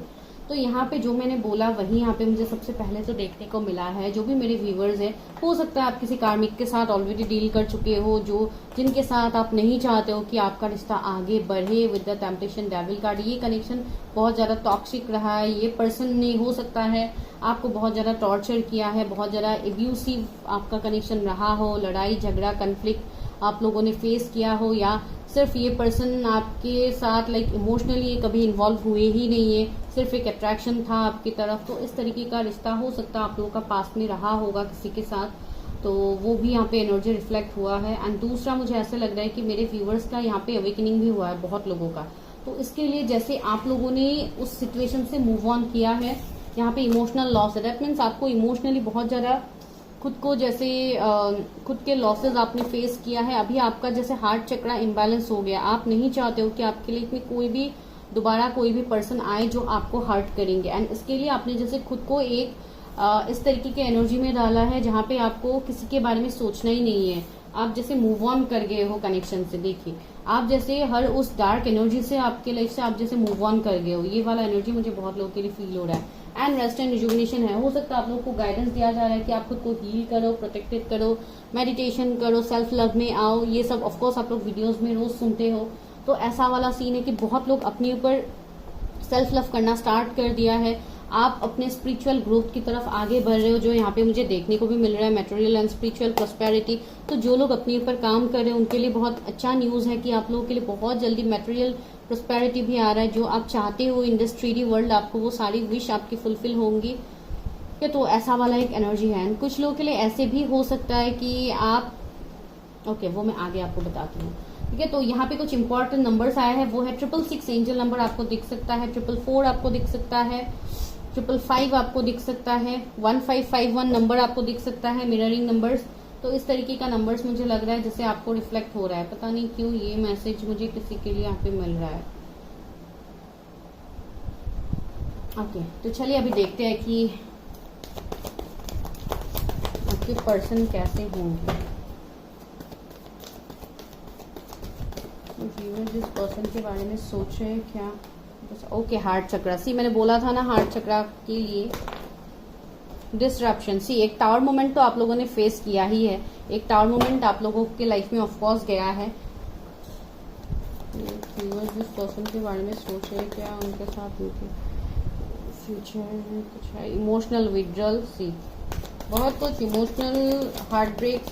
तो यहाँ पे जो मैंने बोला वही यहाँ पे मुझे सबसे पहले तो देखने को मिला है। जो भी मेरे व्यूवर्स हैं, हो सकता है आप किसी कार्मिक के साथ ऑलरेडी डील कर चुके हो, जो जिनके साथ आप नहीं चाहते हो कि आपका रिश्ता आगे बढ़े। With the temptation devil card, ये कनेक्शन बहुत ज़्यादा टॉक्सिक रहा है। ये पर्सन ने हो सकता है आपको बहुत ज़्यादा टॉर्चर किया है, बहुत ज़्यादा एब्यूसिव आपका कनेक्शन रहा हो, लड़ाई झगड़ा कन्फ्लिक्ट आप लोगों ने फेस किया हो, या सिर्फ ये पर्सन आपके साथ लाइक इमोशनली कभी इन्वॉल्व हुए ही नहीं है, सिर्फ एक अट्रैक्शन था आपकी तरफ। तो इस तरीके का रिश्ता हो सकता है आप लोगों का पास्ट में रहा होगा किसी के साथ, तो वो भी यहाँ पे एनर्जी रिफ्लेक्ट हुआ है। एंड दूसरा मुझे ऐसा लग रहा है कि मेरे व्यूवर्स का यहाँ पे अवेकनिंग भी हुआ है बहुत लोगों का। तो इसके लिए जैसे आप लोगों ने उस सिचुएशन से मूव ऑन किया है, यहाँ पे इमोशनल लॉस है, दैट मीन्स आपको इमोशनली बहुत ज्यादा खुद को जैसे खुद के लॉसेस आपने फेस किया है। अभी आपका जैसे हार्ट चक्रा इम्बैलेंस हो गया, आप नहीं चाहते हो कि आपके लाइफ में कोई भी दोबारा कोई भी पर्सन आए जो आपको हर्ट करेंगे। एंड इसके लिए आपने जैसे खुद को एक इस तरीके के एनर्जी में डाला है जहां पे आपको किसी के बारे में सोचना ही नहीं है, आप जैसे मूव ऑन कर गए हो कनेक्शन से। देखिए आप जैसे हर उस डार्क एनर्जी से आपके लाइफ से आप जैसे मूव ऑन कर गए हो, ये वाला एनर्जी मुझे बहुत लोगों के लिए फील हो रहा है। एंड रेस्ट एंड रिजुविनेशन है, हो सकता है आप लोग को गाइडेंस दिया जा रहा है कि आप खुद को हील करो, प्रोटेक्टेड करो, मेडिटेशन करो, सेल्फ लव में आओ। ये सब ऑफकोर्स आप लोग वीडियोज में रोज सुनते हो। तो ऐसा वाला सीन है कि बहुत लोग अपने ऊपर सेल्फ लव करना स्टार्ट कर दिया है, आप अपने स्पिरिचुअल ग्रोथ की तरफ आगे बढ़ रहे हो, जो यहाँ पे मुझे देखने को भी मिल रहा है, मटेरियल एंड स्पिरिचुअल प्रॉस्पेरिटी। तो जो लोग अपने ऊपर काम कर रहे हैं उनके लिए बहुत अच्छा न्यूज है कि आप लोगों के लिए बहुत जल्दी मटेरियल प्रॉस्पेरिटी भी आ रहा है। जो आप चाहते हो इन दिस 3D वर्ल्ड, आपको वो सारी विश आपकी फुलफिल होंगी। तो ऐसा वाला एक एनर्जी है। कुछ लोगों के लिए ऐसे भी हो सकता है कि आप वो मैं आगे आपको बताती हूँ, ठीक है। तो यहाँ पे कुछ इंपॉर्टेंट नंबर्स आए हैं, वो है 666 एंजल नंबर आपको दिख सकता है, 444 आपको दिख सकता है, 555 आपको दिख सकता है, 1551 नंबर आपको दिख सकता है, मिररिंग नंबर्स। तो इस तरीके का नंबर्स मुझे लग रहा है जैसे आपको रिफ्लेक्ट हो रहा है, पता नहीं क्यों ये मैसेज मुझे किसी के लिए यहाँ पे मिल रहा है। ओके, तो चलिए अभी देखते हैं कि आपके पर्सन कैसे होंगे। जिस पर्सन के बारे में सोच रहे हैं क्या, ओके हार्ट चक्रा। सी मैंने बोला था ना हार्ट चक्रा के लिए डिस्ट्रप्शन। सी एक टावर मोमेंट तो आप लोगों ने फेस किया ही है, एक टावर मोमेंट आप लोगों के लाइफ में ऑफकोर्स गया है। जिस पर्सन के बारे में सोच रहे हैं क्या उनके साथ उनके फ्यूचर में कुछ है, इमोशनल विड्रॉल। सी बहुत कुछ emotional heartbreak,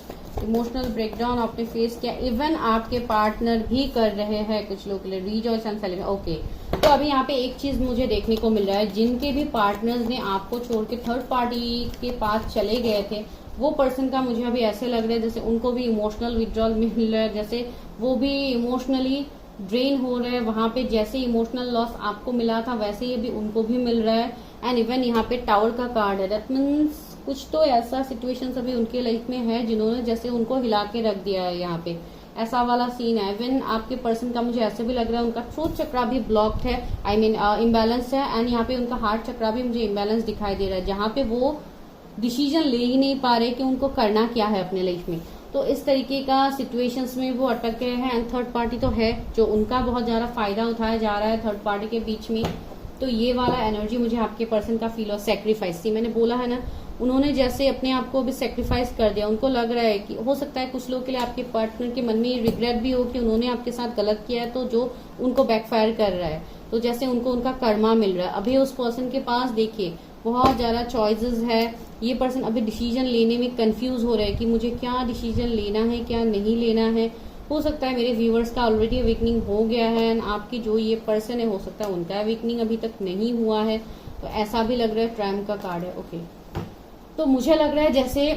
emotional breakdown आपने फेस किया। इवन आपके पार्टनर भी कर रहे हैं कुछ लोग के लिए रीजॉयस एंड सेलिब्रेट। ओके, तो अभी यहाँ पे एक चीज मुझे देखने को मिल रहा है, जिनके भी पार्टनर्स ने आपको छोड़ के थर्ड पार्टी के पास चले गए थे, वो पर्सन का मुझे अभी ऐसे लग रहा है जैसे उनको भी इमोशनल विड्रॉल मिल रहा है, जैसे वो भी इमोशनली ड्रेन हो रहे हैं। वहां पे जैसे इमोशनल लॉस आपको मिला था वैसे ही अभी उनको भी मिल रहा है। एंड इवन यहाँ पे टावर का कार्ड है, दैट मीन्स कुछ तो ऐसा सिचुएशन अभी उनके लाइफ में है जिन्होंने जैसे उनको हिला के रख दिया है। यहाँ पे ऐसा वाला सीन है। इवन आपके पर्सन का मुझे ऐसे भी लग रहा है उनका थ्रोट चक्रा भी ब्लॉक्ड है, आई मीन इम्बैलेंस है। एंड यहाँ पे उनका हार्ट चक्रा भी मुझे इम्बैलेंस दिखाई दे रहा है, जहाँ पे वो डिसीजन ले ही नहीं पा रहे कि उनको करना क्या है अपने लाइफ में। तो इस तरीके का सिचुएशंस में वो अटक गए हैं। एंड थर्ड पार्टी तो है जो उनका बहुत ज्यादा फायदा उठाया जा रहा है थर्ड पार्टी के बीच में। तो ये वाला एनर्जी मुझे आपके पर्सन का फील हो। सेक्रीफाइस, सी मैंने बोला है ना, उन्होंने जैसे अपने आप को भी सेक्रीफाइस कर दिया। उनको लग रहा है कि हो सकता है कुछ लोग के लिए आपके पार्टनर के मन में रिग्रेट भी हो कि उन्होंने आपके साथ गलत किया है, तो जो उनको बैकफायर कर रहा है, तो जैसे उनको उनका कर्मा मिल रहा है। अभी उस पर्सन के पास देखिए बहुत ज्यादा चॉइसेस है। ये पर्सन अभी डिसीजन लेने में कंफ्यूज हो रहा है कि मुझे क्या डिसीजन लेना है क्या नहीं लेना है। हो सकता है मेरे व्यूवर्स का ऑलरेडी अवेकनिंग हो गया है, एंड आपकी जो ये पर्सन है हो सकता है उनका अवेकनिंग अभी तक नहीं हुआ है। तो ऐसा भी लग रहा है, ट्रायम्फ का कार्ड है। ओके, तो मुझे लग रहा है जैसे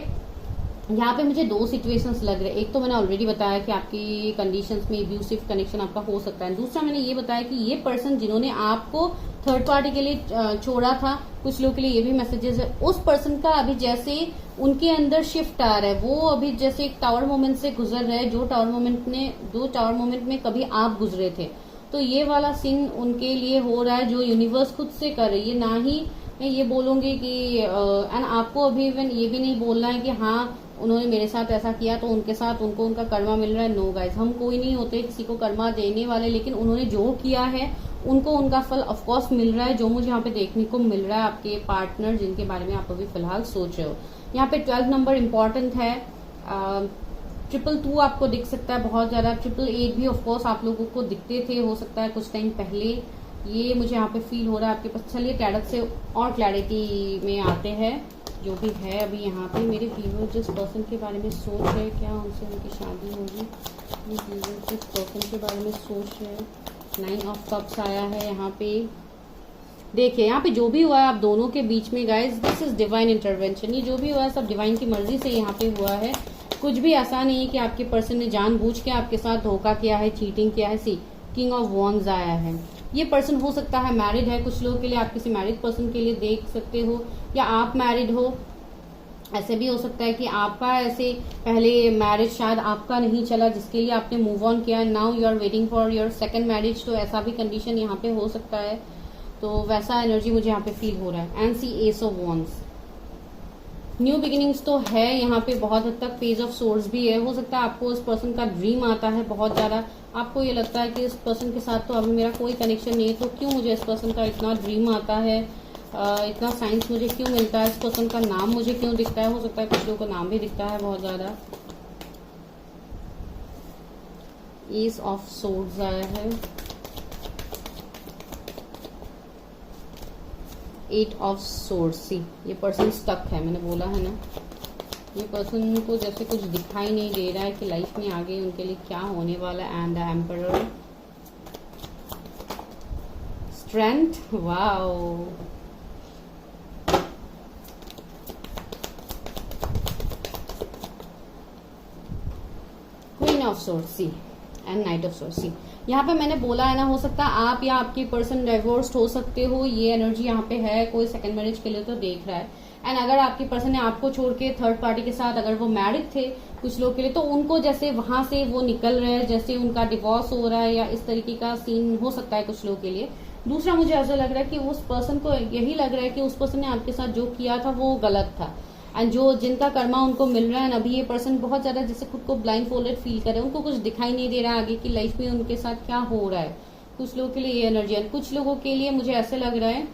यहाँ पे मुझे दो सिचुएशंस लग रहे हैं। एक तो मैंने ऑलरेडी बताया कि आपकी कंडीशंस में एब्यूसिव कनेक्शन आपका हो सकता है। दूसरा मैंने ये बताया कि ये पर्सन जिन्होंने आपको थर्ड पार्टी के लिए छोड़ा था, कुछ लोगों के लिए ये भी मैसेजेस है, उस पर्सन का अभी जैसे उनके अंदर शिफ्ट आ रहा है। वो अभी जैसे एक टावर मोमेंट से गुजर रहे हैं, जो टावर मोमेंट में कभी आप गुजरे थे। तो ये वाला सीन उनके लिए हो रहा है जो यूनिवर्स खुद से कर रही है। ना ही मैं ये बोलूंगी कि एंड आपको अभी इवन ये भी नहीं बोलना है कि हाँ उन्होंने मेरे साथ ऐसा किया तो उनके साथ उनको उनका कर्मा मिल रहा है। नो गाइस, हम कोई नहीं होते किसी को कर्मा देने वाले, लेकिन उन्होंने जो किया है उनको उनका फल ऑफकोर्स मिल रहा है, जो मुझे यहाँ पे देखने को मिल रहा है आपके पार्टनर जिनके बारे में आप अभी फिलहाल सोच रहे हो। यहाँ पे 12 नंबर इम्पोर्टेंट है। 222 आपको दिख सकता है बहुत ज्यादा। 888 भी ऑफकोर्स आप लोगों को दिखते थे, हो सकता है कुछ टाइम पहले। ये मुझे यहाँ पे फील हो रहा है आपके पास। चलिए टैरट से और क्लैरिटी में आते हैं। जो भी है अभी यहाँ पे मेरे व्यूअर जिस पर्सन के बारे में सोच रहे हैं, क्या उनसे उनकी शादी होगी, ये व्यूअर जिस पर्सन के बारे में सोच रहे हैं। 9 ऑफ कप्स आया है यहाँ पे। देखिए यहाँ पे जो भी हुआ है आप दोनों के बीच में guys, this is divine intervention. ये जो भी हुआ है सब डिवाइन की मर्जी से यहाँ पे हुआ है। कुछ भी ऐसा नहीं है कि आपके पर्सन ने जानबूझ के आपके साथ धोखा किया है, चीटिंग किया है। सी किंग ऑफ वॉन्ड्स आया है। ये पर्सन हो सकता है मैरिड है, कुछ लोगों के लिए आप किसी मैरिड पर्सन के लिए देख सकते हो, या आप मैरिड हो। ऐसे भी हो सकता है कि आपका ऐसे पहले मैरिज शायद आपका नहीं चला जिसके लिए आपने मूव ऑन किया, now you are waiting for your second marriage. तो ऐसा भी कंडीशन यहाँ पे हो सकता है। तो वैसा एनर्जी मुझे यहाँ पे फील हो रहा है। And see ace of wands, new beginnings तो है यहाँ पे बहुत हद तक। पेज ऑफ सोर्स भी है। हो सकता है आपको इस पर्सन का ड्रीम आता है बहुत ज्यादा, आपको ये लगता है कि इस पर्सन के साथ तो अभी मेरा कोई कनेक्शन नहीं है, तो क्यों मुझे इस पर्सन का इतना ड्रीम आता है, इतना साइंस मुझे क्यों मिलता है, इस पर्सन का नाम मुझे क्यों दिखता है। हो सकता है कुछ लोगों का नाम भी दिखता है बहुत ज्यादा। एस ऑफ सोर्स आया है। 8 ऑफ सोर्स। सी ये पर्सन स्टक है, मैंने बोला है ना, ये पर्सन को जैसे कुछ दिखाई नहीं दे रहा है कि लाइफ में आगे उनके लिए क्या होने वाला है। And the emperor, strength, wow, queen of swords. See and knight of swords. See यहाँ पे मैंने बोला है ना, हो सकता है आप या आपकी पर्सन डाइवोर्स्ड हो सकते हो। ये एनर्जी यहाँ पे है, कोई सेकंड मैरिज के लिए तो देख रहा है। एंड अगर आपकी पर्सन ने आपको छोड़ के थर्ड पार्टी के साथ, अगर वो मैरिड थे कुछ लोग के लिए, तो उनको जैसे वहां से वो निकल रहे हैं, जैसे उनका डिवोर्स हो रहा है या इस तरीके का सीन हो सकता है कुछ लोग के लिए। दूसरा मुझे ऐसा लग रहा है कि उस पर्सन को यही लग रहा है कि उस पर्सन ने आपके साथ जो किया था वो गलत था, एंड जो जिनका कर्मा उनको मिल रहा है ना, अभी ये पर्सन बहुत ज्यादा जैसे खुद को ब्लाइंड फोल्डेड फील कर रहे हैं, उनको कुछ दिखाई नहीं दे रहा है आगे की लाइफ में उनके साथ क्या हो रहा है। कुछ लोगों के लिए ये एनर्जी है। कुछ लोगों के लिए मुझे ऐसे लग रहा है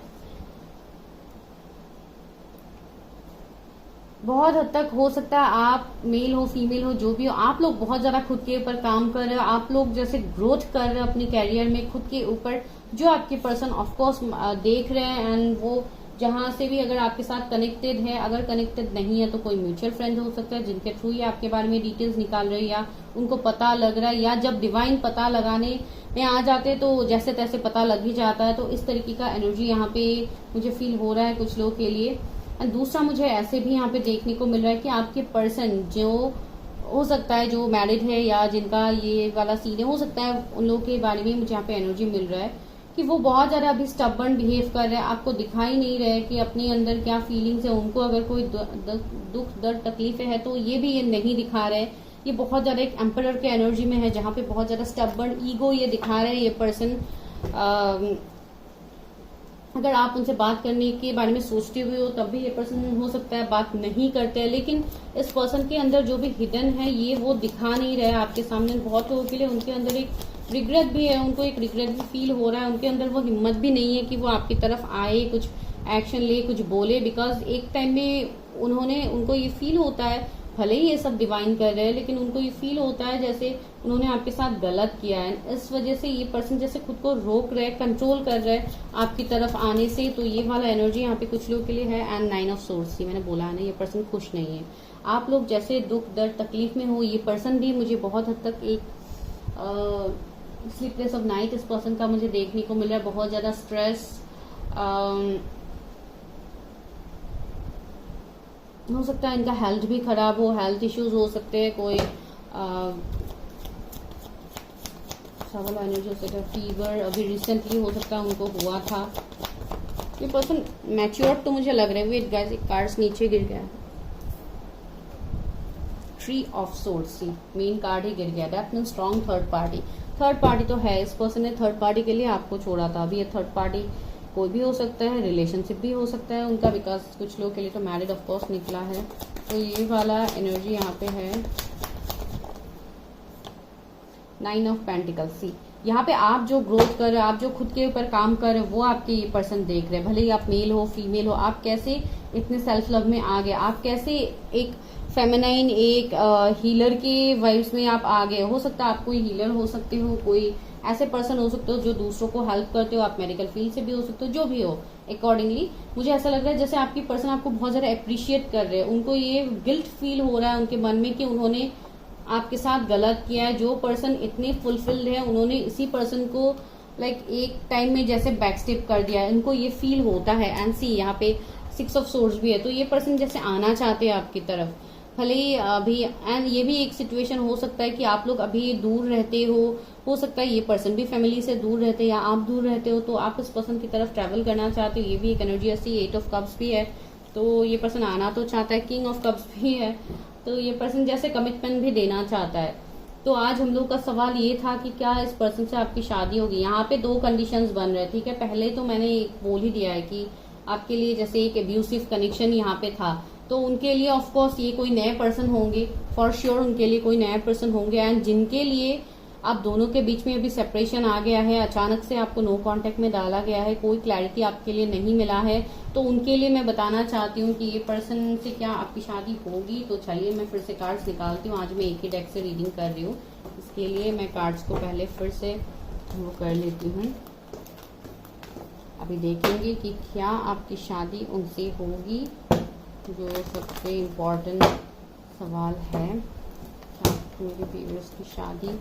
बहुत हद तक हो सकता है आप मेल हो फीमेल हो जो भी हो, आप लोग बहुत ज्यादा खुद के ऊपर काम कर रहे हो, आप लोग जैसे ग्रोथ कर रहे हो अपने कैरियर में खुद के ऊपर, जो आपके पर्सन ऑफकोर्स देख रहे हैं। एंड वो जहां से भी अगर आपके साथ कनेक्टेड है, अगर कनेक्टेड नहीं है तो कोई म्यूचुअल फ्रेंड हो सकता है जिनके थ्रू ये आपके बारे में डिटेल्स निकाल रहे हैं, या उनको पता लग रहा है, या जब डिवाइन पता लगाने में आ जाते हैं तो जैसे तैसे पता लग ही जाता है। तो इस तरीके का एनर्जी यहाँ पे मुझे फील हो रहा है कुछ लोगों के लिए। एंड दूसरा मुझे ऐसे भी यहाँ पे देखने को मिल रहा है कि आपके पर्सन जो हो सकता है जो मैरिड है या जिनका ये वाला सीन है, हो सकता है उन लोगों के बारे में मुझे यहाँ पे एनर्जी मिल रहा है कि वो बहुत ज्यादा अभी स्टबर्न बिहेव कर रहे हैं, आपको दिखाई नहीं रहे कि अपने अंदर क्या फीलिंग्स है, उनको अगर कोई दुख दर्द तकलीफें है तो ये भी ये नहीं दिखा रहे। ये बहुत ज्यादा एक एम्परर के एनर्जी में है जहाँ पे बहुत ज्यादा स्टबर्न ईगो ये दिखा रहे हैं ये पर्सन। अगर आप उनसे बात करने के बारे में सोचते हुए हो तब भी ये पर्सन हो सकता है बात नहीं करते हैं, लेकिन इस पर्सन के अंदर जो भी हिडन है ये वो दिखा नहीं रहा है आपके सामने। बहुत लोगों के लिए उनके अंदर एक रिग्रेट भी है, उनको एक रिग्रेट भी फील हो रहा है, उनके अंदर वो हिम्मत भी नहीं है कि वो आपकी तरफ आए, कुछ एक्शन ले, कुछ बोले। बिकॉज एक टाइम में उनको ये फील होता है, भले ही ये सब डिवाइन कर रहे हैं, लेकिन उनको ये फील होता है जैसे उन्होंने आपके साथ गलत किया है। इस वजह से ये पर्सन जैसे खुद को रोक रहे, कंट्रोल कर रहे हैं आपकी तरफ आने से। तो ये वाला एनर्जी यहाँ पे कुछ लोगों के लिए है। एंड 9 ऑफ सोर्स, मैंने बोला है ना, ये पर्सन खुश नहीं है। आप लोग जैसे दुख दर्द तकलीफ में हो, ये पर्सन भी मुझे बहुत हद तक एक स्लीपलेस ऑफ नाइट इस पर्सन का मुझे देखने को मिल रहा है। बहुत ज्यादा स्ट्रेस हो सकता है, इनका हेल्थ भी खराब हो, हेल्थ इश्यूज हो सकते हैं, कोई एनर्जी हो सकता है, फीवर अभी रिसेंटली हो सकता है उनको हुआ था। ये पर्सन मैच्योर तो मुझे लग रहा है। वेट गाइस, एक कार्ड्स नीचे गिर गया, 3 ऑफ सोर्स। मेन कार्ड ही गिर गया, that mean strong third party. Third party तो है, इस पर्सन ने थर्ड पार्टी के लिए आपको छोड़ा था। अभी ये थर्ड पार्टी कोई भी हो सकता है, रिलेशनशिप भी हो सकता है उनका, बिकॉज कुछ लोगों के लिए तो मैरिड ऑफ कोर्स निकला है। तो ये वाला एनर्जी यहाँ पे है। 9 ऑफ पेंटिकल्स। सी यहाँ पे आप जो ग्रोथ कर रहे हो, आप जो खुद के ऊपर काम कर रहे हो, वो आपके ये पर्सन देख रहे हैं। भले ही आप मेल हो फीमेल हो, आप कैसे इतने सेल्फ लव में आ गए, आप कैसे एक फेमिनाइन, एक हीलर के वाइब्स में आप आ गए। हो सकता है आप कोई हीलर हो सकते हो, कोई ऐसे पर्सन हो सकते हो जो दूसरों को हेल्प करते हो, आप मेडिकल फील्ड से भी हो सकते हो, जो भी हो। अकॉर्डिंगली मुझे ऐसा लग रहा है जैसे आपकी पर्सन आपको बहुत ज्यादा अप्रिशिएट कर रहे हैं, उनको ये गिल्ट फील हो रहा है उनके मन में कि उन्होंने आपके साथ गलत किया है। जो पर्सन इतने फुलफिल्ड है उन्होंने इसी पर्सन को एक टाइम में जैसे बैकस्टेप कर दिया, इनको ये फील होता है। एंड सी यहाँ पे 6 ऑफ सोर्स भी है, तो ये पर्सन जैसे आना चाहते हैं आपकी तरफ, भले ही अभी। एंड ये भी एक सिचुएशन हो सकता है कि आप लोग अभी दूर रहते हो सकता है ये पर्सन भी फैमिली से दूर रहते हैं या आप दूर रहते हो, तो आप इस पर्सन की तरफ ट्रेवल करना चाहते हो। ये भी एक एनर्जी ऐसी 8 ऑफ कप्स भी है, तो ये पर्सन आना तो चाहता है। किंग ऑफ कप्स भी है, तो ये पर्सन जैसे कमिटमेंट भी देना चाहता है। तो आज हम लोग का सवाल ये था कि क्या इस पर्सन से आपकी शादी होगी। यहाँ पे 2 कंडीशंस बन रहे, ठीक है। पहले तो मैंने बोल ही दिया है कि आपके लिए जैसे एक एब्यूसिव कनेक्शन यहाँ पे था, तो उनके लिए ऑफ कोर्स ये कोई नए पर्सन होंगे, फॉर श्योर उनके लिए कोई नए पर्सन होंगे। एंड जिनके लिए आप दोनों के बीच में अभी सेपरेशन आ गया है, अचानक से आपको नो कांटेक्ट में डाला गया है, कोई क्लैरिटी आपके लिए नहीं मिला है, तो उनके लिए मैं बताना चाहती हूँ कि ये पर्सन से क्या आपकी शादी होगी। तो चलिए मैं फिर से कार्ड्स निकालती हूँ। आज मैं एक ही डेक से रीडिंग कर रही हूँ, इसके लिए मैं कार्ड्स को पहले फिर से वो कर लेती हूँ। अभी देखेंगे कि क्या आपकी शादी उनसे होगी, जो सबसे इम्पोर्टेंट सवाल है। क्या मेरे व्यूअर्स की शादी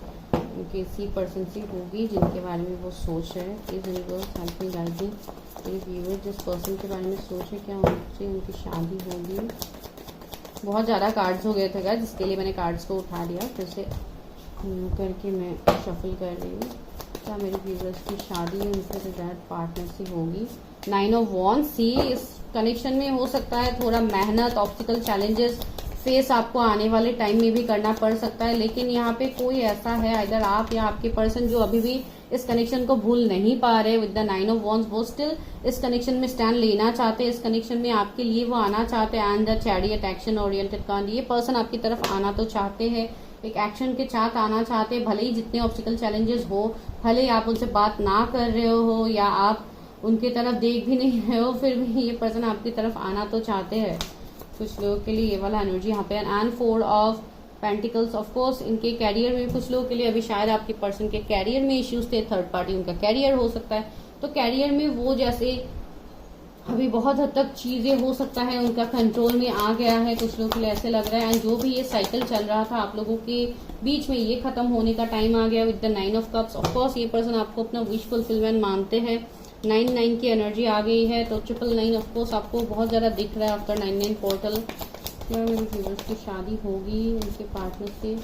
उनके इसी पर्सन से होगी जिनके बारे में वो सोच रहे हैं। Please universe help me guiding. मेरे व्यूअर्स जिस पर्सन के बारे में सोच रहे क्या उनसे उनकी शादी होगी। बहुत ज़्यादा कार्ड्स हो गए थे गाइस, जिसके लिए मैंने कार्ड्स को उठा लिया, फिर से करके मैं शफल कर रही हूँ। क्या मेरे व्यूअर्स की शादी उनसे डिजायर्ड पार्टनर से होगी। 9 ऑफ वॉन्ड्स। सी इस कनेक्शन में हो सकता है थोड़ा मेहनत, ऑब्स्टिकल, चैलेंजेस फेस आपको आने वाले टाइम में भी करना पड़ सकता है, लेकिन यहाँ पे कोई ऐसा है इधर आप या आपके पर्सन जो अभी भी इस कनेक्शन को भूल नहीं पा रहे विद द 9 ऑफ वॉन्ड्स, वो स्टिल इस कनेक्शन में स्टैंड लेना चाहते हैं, इस कनेक्शन में आपके लिए वो आना चाहते हैं। And the chariot action oriented card, ये पर्सन आपकी तरफ आना तो चाहते हैं, एक एक्शन के साथ आना चाहते हैं, भले ही जितने ऑब्स्टिकल चैलेंजेस हो, भले ही आप उनसे बात ना कर रहे हो या आप उनकी तरफ देख भी नहीं रहे हो, फिर भी ये पर्सन आपकी तरफ आना तो चाहते हैं। कुछ लोगों के लिए ये वाला एनर्जी यहाँ पे। And 4 of pentacles, of course इनके कैरियर में कुछ लोगों के लिए अभी शायद आपके पर्सन के कैरियर में इश्यूज थे, थर्ड पार्टी उनका कैरियर हो सकता है, तो कैरियर में वो जैसे अभी बहुत हद तक चीजें हो सकता है उनका कंट्रोल में आ गया है, कुछ लोगों के लिए ऐसे लग रहा है। एंड जो भी ये साइकिल चल रहा था आप लोगों के बीच में, ये खत्म होने का टाइम आ गया with the 9 of cups. Of course ये पर्सन आपको अपना विश फुलफिलमेंट मानते हैं। 9 की एनर्जी आ गई है, तो 999 ऑफ कोर्स आपको बहुत ज्यादा दिख रहा है आफ्टर 99 पोर्टल। क्या मेरे व्यूअर्स की शादी होगी उनके पार्टनर से।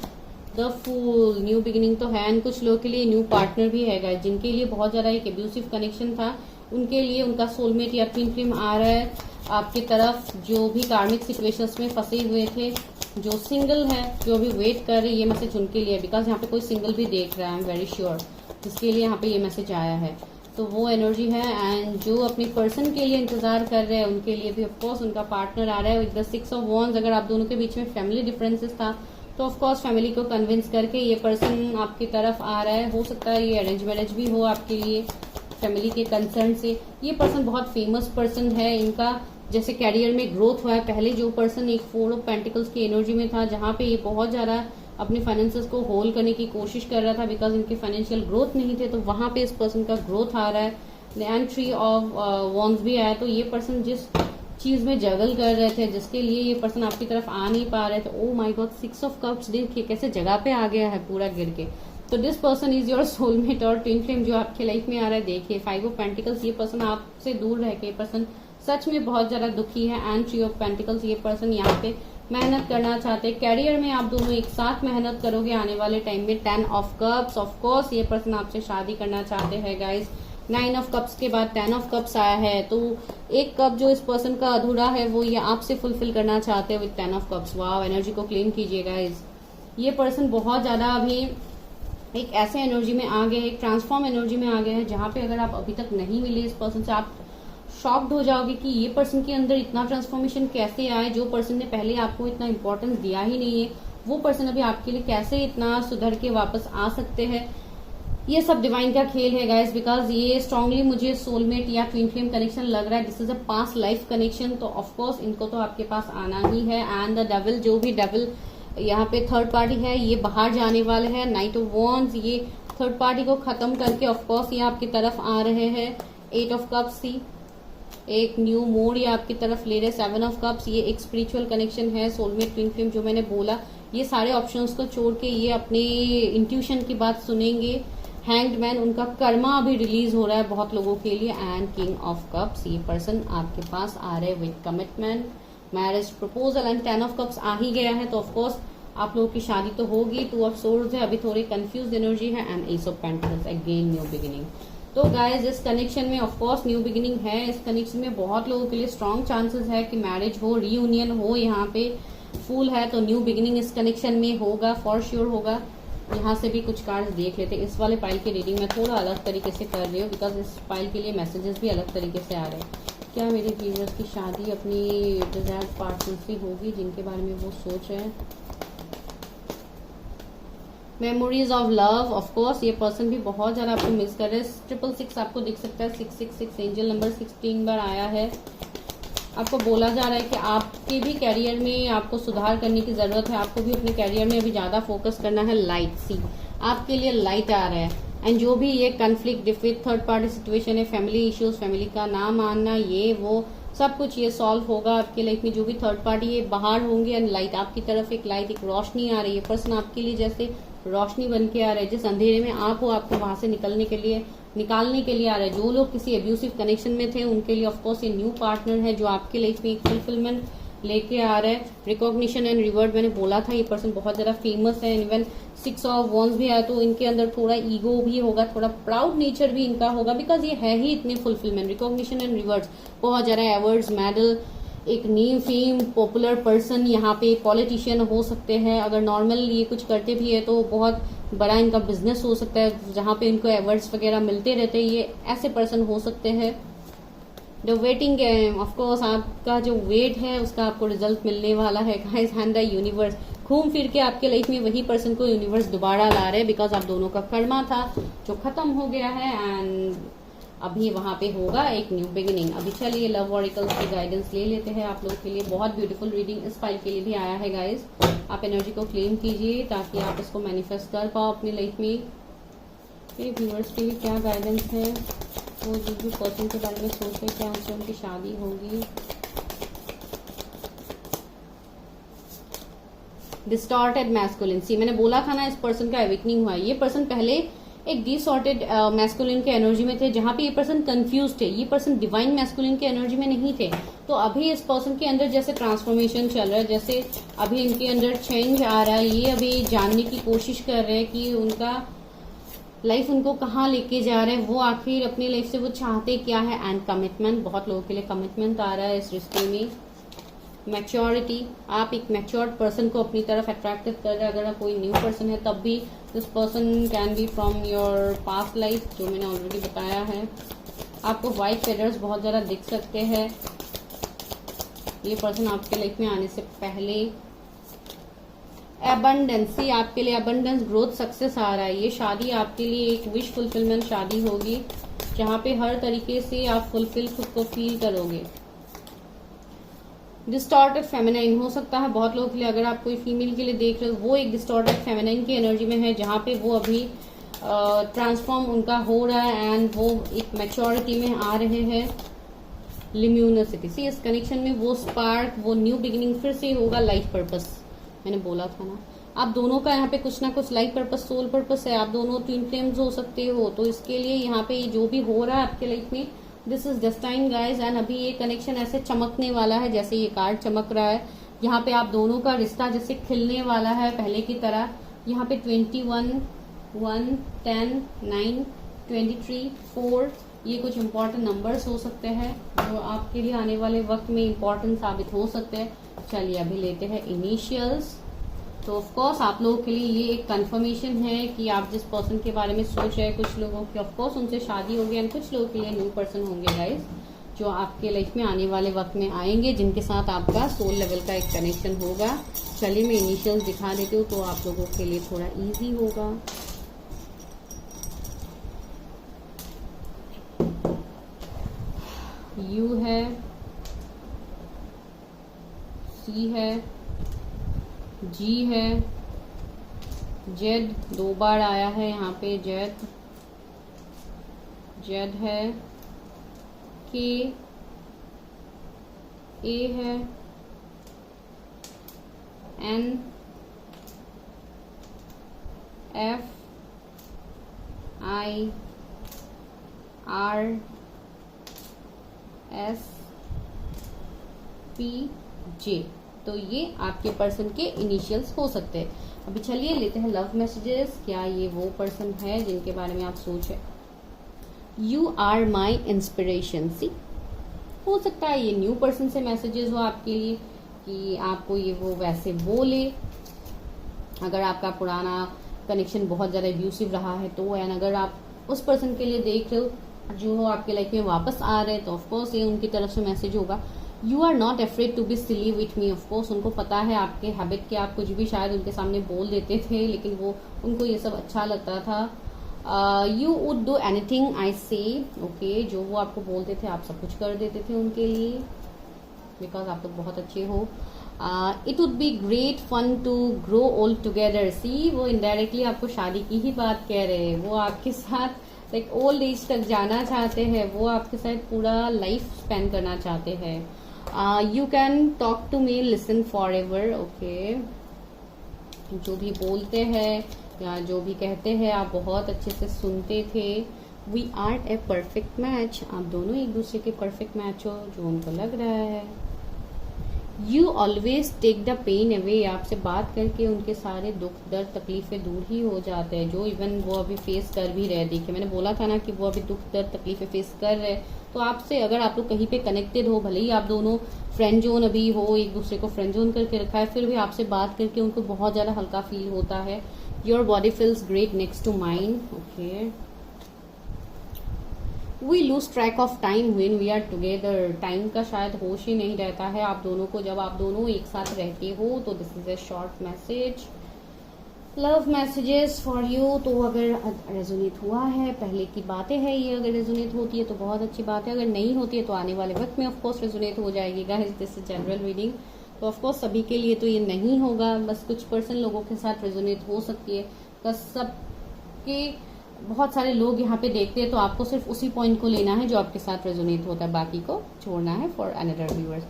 द फूल, न्यू बिगिनिंग तो है, एंड कुछ लोगों के लिए न्यू पार्टनर भी है गाइस, जिनके लिए बहुत ज्यादा एक एब्यूसिव कनेक्शन था, उनके लिए उनका सोलमेट या ट्विन फ्लेम आ रहा है आपकी तरफ। जो भी कार्मिक सिचुएशंस में फंसे हुए थे, जो सिंगल है, जो भी वेट कर रहे, ये मैसेज उनके लिए, बिकॉज यहाँ पे कोई सिंगल भी देख रहा है, आई एम वेरी श्योर, जिसके लिए यहाँ पे ये मैसेज आया है, तो वो एनर्जी है। एंड जो अपने पर्सन के लिए इंतजार कर रहे हैं, उनके लिए भी ऑफकोर्स उनका पार्टनर आ रहा है विद द 6 ऑफ वॉन्ड्स। अगर आप दोनों के बीच में फैमिली डिफरेंसेस था, तो ऑफकोर्स फैमिली को कन्विंस करके ये पर्सन आपकी तरफ आ रहा है। हो सकता है ये अरेंज मैरिज भी हो आपके लिए, फैमिली के कंसर्न से। ये पर्सन बहुत फेमस पर्सन है, इनका जैसे कैरियर में ग्रोथ हुआ है। पहले जो पर्सन एक 4 ऑफ पेंटिकल्स की एनर्जी में था, जहां पे ये बहुत ज्यादा अपने फाइनेंसेस को होल्ड करने की कोशिश कर रहा था, बिकॉज इनके फाइनेंशियल ग्रोथ नहीं थे, तो वहां पे इस पर्सन का ग्रोथ आ रहा है। एंड 3 ऑफ वॉन्ड्स भी आया, तो ये पर्सन जिस चीज में जगल कर रहे थे, जिसके लिए ये पर्सन आपकी तरफ आ नहीं पा रहे थे, ओ माय गॉड 6 ऑफ कप्स देखिए कैसे जगह पे आ गया है पूरा गिर के। तो this person is your soulmate और ट्विन फ्लेम जो आपके लाइफ में आ रहा है। देखिए 5 ऑफ पेंटिकल्स, ये पर्सन आपसे दूर रह के, पर्सन सच में बहुत ज्यादा दुखी है। एंड 3 ऑफ पेंटिकल्स, ये पर्सन यहाँ पे मेहनत करना चाहते हैं, कैरियर में आप दोनों एक साथ मेहनत करोगे आने वाले टाइम में। 10 ऑफ कप्स, ऑफ कोर्स ये पर्सन आपसे शादी करना चाहते हैं गाइस। 9 ऑफ कप्स के बाद 10 ऑफ कप्स आया है, तो एक कप जो इस पर्सन का अधूरा है वो ये आपसे फुलफिल करना चाहते हैं विद 10 ऑफ कप्स। वाह, एनर्जी को क्लेम कीजिए गाइस। ये पर्सन बहुत ज्यादा अभी एक ऐसे एनर्जी में आ गए, एक ट्रांसफॉर्म एनर्जी में आ गए हैं, जहां पे अगर आप अभी तक नहीं मिले इस पर्सन से, आप शॉक्ड हो जाओगे कि ये पर्सन के अंदर इतना ट्रांसफॉर्मेशन कैसे आए। जो पर्सन ने पहले आपको इतना इंपॉर्टेंस दिया ही नहीं है, वो पर्सन अभी आपके लिए कैसे इतना सुधर के वापस आ सकते हैं। ये सब डिवाइन का खेल है गाइस, बिकॉज ये स्ट्रांगली मुझे सोलमेट या ट्विन फ्लेम कनेक्शन लग रहा है। This is a past life connection, तो ऑफकोर्स इनको तो आपके पास आना ही है। एंड द डेविल, जो भी डेविल यहाँ पे थर्ड पार्टी है, ये बाहर जाने वाले हैं। नाइट ऑफ वॉन्ड्स, ये थर्ड पार्टी को खत्म करके ऑफकोर्स ये आपकी तरफ आ रहे हैं। 8 ऑफ कप्स थी, एक न्यू मोड ये आपकी तरफ ले रहे। 7 ऑफ कप्स, ये एक स्पिरिचुअल कनेक्शन है, सोलमेट, ट्विन फ्लेम जो मैंने बोला। ये सारे ऑप्शंस को छोड़ के ये अपने इंट्यूशन की बात सुनेंगे। हैंग्ड मैन, उनका कर्मा अभी रिलीज हो रहा है बहुत लोगों के लिए। एंड किंग ऑफ कप्स, ये पर्सन आपके पास आ रहे with commitment, marriage proposal. And 10 of cups आ ही गया है तो ऑफकोर्स आप लोगों की शादी तो होगी। 2 ऑफ सोर्ड्स है, अभी थोड़ी कंफ्यूज एनर्जी है। And S of pentacles, again new beginning. तो गाइज इस कनेक्शन में ऑफकोर्स न्यू बिगिनिंग है। इस कनेक्शन में बहुत लोगों के लिए स्ट्रॉन्ग चांसेस है कि मैरिज हो, रीयूनियन हो। यहाँ पे फूल है तो न्यू बिगिनिंग इस कनेक्शन में होगा, फॉर श्योर होगा। यहाँ से भी कुछ कार्ड्स देख लेते हैं। इस वाले पाइल की रीडिंग में थोड़ा अलग तरीके से कर रही हूँ बिकॉज इस पाइल के लिए मैसेजेस भी अलग तरीके से आ रहे हैं। क्या मेरे व्यूअर्स की शादी अपनी डिजायर्ड पार्टनर से होगी जिनके बारे में वो सोच रहे हैं? मेमोरीज ऑफ लव, ऑफकोर्स ये पर्सन भी बहुत ज्यादा आपको मिस कर रहे हैं। 666 आपको दिख सकता है, 666 एंजल नंबर 16 बार आया है। आपको बोला जा रहा है कि आपके भी कैरियर में आपको सुधार करने की जरूरत है। आपको भी अपने कैरियर में अभी ज्यादा फोकस करना है। लाइट सी आपके लिए लाइट आ रहा है। एंड जो भी ये conflict, defeat, third party situation है, फैमिली इश्यूज, फैमिली का ना मानना, ये वो सब कुछ ये सॉल्व होगा आपके लाइफ में। जो भी थर्ड पार्टी ये बाहर होंगे एंड लाइट आपकी तरफ एक लाइट, एक रोशनी आ रही है। पर्सन आपके लिए जैसे रोशनी बन के आ रहा है। जिस अंधेरे में आप हो आपको वहां से निकालने के लिए आ रहा है। जो लोग किसी अब्यूसिव कनेक्शन में थे उनके लिए ऑफकोर्स ये न्यू पार्टनर है जो आपके लाइफ में एक फुलफिलमेंट लेके आ रहा है। रिकॉग्निशन एंड रिवॉर्ड, मैंने बोला था ये पर्सन बहुत ज्यादा फेमस है। इवन 6 ऑफ वॉन्स भी आया तो इनके अंदर थोड़ा ईगो भी होगा, थोड़ा प्राउड नेचर भी इनका होगा बिकॉज ये है ही इतने फुलफिलमेंट। रिकॉग्निशन एंड रिवॉर्ड्स, बहुत ज्यादा अवार्ड्स, मेडल, एक नेम, फेम, पॉपुलर पर्सन, यहाँ पे पॉलिटिशियन हो सकते हैं। अगर नॉर्मल ये कुछ करते भी है तो बहुत बड़ा इनका बिजनेस हो सकता है जहाँ पे इनको अवार्ड्स वगैरह मिलते रहते हैं। ये ऐसे पर्सन हो सकते हैं। द वेटिंग गेम, ऑफकोर्स आपका जो वेट है उसका आपको रिजल्ट मिलने वाला है गाइस। एंड द यूनिवर्स, घूम फिर के आपके लाइफ में वही पर्सन को यूनिवर्स दोबारा ला रहे हैं बिकॉज आप दोनों का कर्मा था जो खत्म हो गया है एंड अभी वहां पे होगा एक न्यू बिगिनिंग। अभी चलिए लव ऑरिकल्स की गाइडेंस ले लेते हैं आप लोगों के लिए। बहुत ब्यूटीफुल रीडिंग इस फाइल के लिए भी आया है गाइस। आप एनर्जी को क्लेम कीजिए ताकि आप इसको मैनिफेस्ट कर पाओ अपनी लाइफ में। मेरे व्यूअर्स के लिए क्या गाइडेंस है? वो जिस पर्सन के बारे में सोच रहे क्या उनसे उनकी शादी होगी। डिस्टॉर्टेड मैस्कुलिनसी, मैंने बोला था ना इस पर्सन का अवेकनिंग हुआ है। ये पर्सन पहले एक डिसऑर्टेड मैस्कुलिन के एनर्जी में थे जहां पे ये पर्सन कंफ्यूज थे। ये पर्सन डिवाइन मैस्कुलिन के एनर्जी में नहीं थे। तो अभी इस पर्सन के अंदर जैसे ट्रांसफॉर्मेशन चल रहा है, जैसे अभी इनके अंदर चेंज आ रहा है। ये अभी जानने की कोशिश कर रहे हैं कि उनका लाइफ उनको कहाँ लेके जा रहा है, वो आखिर अपनी लाइफ से वो चाहते क्या है। एंड कमिटमेंट, बहुत लोगों के लिए कमिटमेंट आ रहा है इस रिश्ते में। मैच्योरिटी, आप एक मैच्योर्ड पर्सन को अपनी तरफ अट्रैक्टिव कर रहे हैं। अगर कोई न्यू पर्सन है तब भी this person can be from your past life, जो मैंने ऑलरेडी बताया है। आपको व्हाइट फेदर्स बहुत ज्यादा दिख सकते हैं ये पर्सन आपके लाइफ में आने से पहले। एबंडेंसी, आपके लिए एबंडेंस, ग्रोथ, सक्सेस आ रहा है। ये शादी आपके लिए एक विश फुलफिलमेंट शादी होगी जहां पे हर तरीके से आप फुलफिल खुद को फील करोगे। डिस्टॉर्टेड फेमिनाइन, हो सकता है बहुत लोगों के लिए अगर आप कोई फीमेल के लिए देख रहे हो वो एक डिस्टॉर्टेड फेमिनाइन की एनर्जी में है जहां पे वो अभी ट्रांसफॉर्म उनका हो रहा है एंड वो एक मैच्योरिटी में आ रहे हैं। लिम्यूनसिटी, सी इस कनेक्शन में वो स्पार्क, वो न्यू बिगिनिंग फिर से होगा। लाइफ पर्पस, मैंने बोला था ना आप दोनों का यहाँ पे कुछ ना कुछ लाइफ पर्पस, सोल पर्पस है। आप दोनों ट्विन फ्लेम्स हो सकते हो तो इसके लिए यहाँ पे जो भी हो रहा है आपके लाइफ में this is destined guys. And अभी ये कनेक्शन ऐसे चमकने वाला है जैसे ये कार्ड चमक रहा है। यहाँ पे आप दोनों का रिश्ता जैसे खिलने वाला है पहले की तरह। यहाँ पे 21, 1, 10, 9, 23, 4 ये कुछ इम्पोर्टेंट नंबर्स हो सकते हैं जो आपके लिए आने वाले वक्त में इम्पोर्टेंट साबित हो सकते हैं। चलिए अभी लेते हैं इनिशियल्स। तो ऑफकोर्स आप लोगों के लिए ये एक कंफर्मेशन है कि आप जिस पर्सन के बारे में सोच रहे हैं, कुछ लोगों की ऑफकोर्स उनसे शादी होगी एंड कुछ लोगों के लिए न्यू पर्सन होंगे गाइस जो आपके लाइफ में आने वाले वक्त में आएंगे जिनके साथ आपका सोल लेवल का एक कनेक्शन होगा। चलिए मैं इनिशियल्स दिखा देती हूँ तो आप लोगों के लिए थोड़ा इजी होगा। यू है, सी है, जी है, जेड 2 बार आया है यहाँ पे, जेड, जेड है, के, ए है, N, F, I, R, S, P, J. तो ये आपके पर्सन के इनिशियल्स हो सकते हैं। अभी चलिए लेते हैं लव मैसेजेस। क्या ये वो पर्सन है जिनके बारे में आप सोचे? You are my inspiration. See, हो सकता है ये न्यू पर्सन से मैसेजेस हो आपके लिए कि आपको ये वो वैसे बोले। अगर आपका पुराना कनेक्शन बहुत ज़्यादा एब्यूसिव रहा है तो, एंड अगर आप उस पर्सन के लिए देख रहे हो जो आपके लाइफ में वापस आ रहे हैं, तो ऑफकोर्स ये उनकी तरफ से मैसेज होगा। You are not afraid to be silly with me. Of course उनको पता है आपके हैबिट के, आप कुछ भी शायद उनके सामने बोल देते थे, लेकिन वो उनको ये सब अच्छा लगता था। You would do anything I से। ओके, जो वो आपको बोलते थे आप सब कुछ कर देते थे उनके लिए, बिकॉज आप तो बहुत अच्छे हो। It would be great fun to grow old together. See, वो इनडायरेक्टली आपको शादी की ही बात कह रहे हैं। वो आपके साथ लाइक ओल्ड एज तक जाना चाहते हैं, वो आपके साथ पूरा लाइफ स्पेंड करना चाहते हैं। You can talk to me, listen forever. Okay, जो भी बोलते हैं या जो भी कहते हैं आप बहुत अच्छे से सुनते थे। We are a perfect match. आप दोनों एक दूसरे के परफेक्ट मैच हो, जो उनको लग रहा है। You always take the pain away. आपसे बात करके उनके सारे दुख दर्द तकलीफें दूर ही हो जाते हैं, जो इवन वो अभी फेस कर भी रहे। देखिए, मैंने बोला था ना कि वो अभी दुख दर्द तकलीफें फेस कर रहे, तो आपसे अगर आप लोग कहीं पे कनेक्टेड हो, भले ही आप दोनों फ्रेंड जोन अभी हो, एक दूसरे को फ्रेंड जोन करके रखा है, फिर भी आपसे बात करके उनको बहुत ज्यादा हल्का फील होता है। Your body feels great next to mine. Okay, we lose track of time when we are together. Time का शायद होश ही नहीं रहता है आप दोनों को जब आप दोनों एक साथ रहते हो। तो this is a short message, love messages for you. तो अगर रेजोनेट हुआ है, पहले की बातें हैं ये, अगर रेजोनेट होती है तो बहुत अच्छी बात है, अगर नहीं होती है तो आने वाले वक्त में ऑफकोर्स रेजोनेट हो जाएगी। Guys, this is general reading, तो ऑफकोर्स सभी के लिए तो ये नहीं होगा, बस कुछ % लोगों के साथ रेजोनेट हो सकती है। बस सबके बहुत सारे लोग यहाँ पे देखते हैं, तो आपको सिर्फ उसी पॉइंट को लेना है जो आपके साथ रेजोनेट होता है, बाकी को छोड़ना है for another viewers.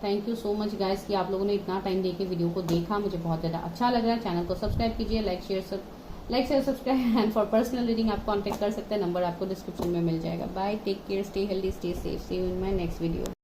Thank you so much guys कि आप लोगों ने इतना टाइम देके वीडियो को देखा, मुझे बहुत ज़्यादा अच्छा लग रहा है। चैनल को सब्सक्राइब कीजिए, like share subscribe, and for personal reading आप कॉन्टेक्ट कर सकते हैं, नंबर आपको डिस्क्रिप्शन में मिल जाएगा। Bye, take care, stay healthy, stay safe, see you in my next video.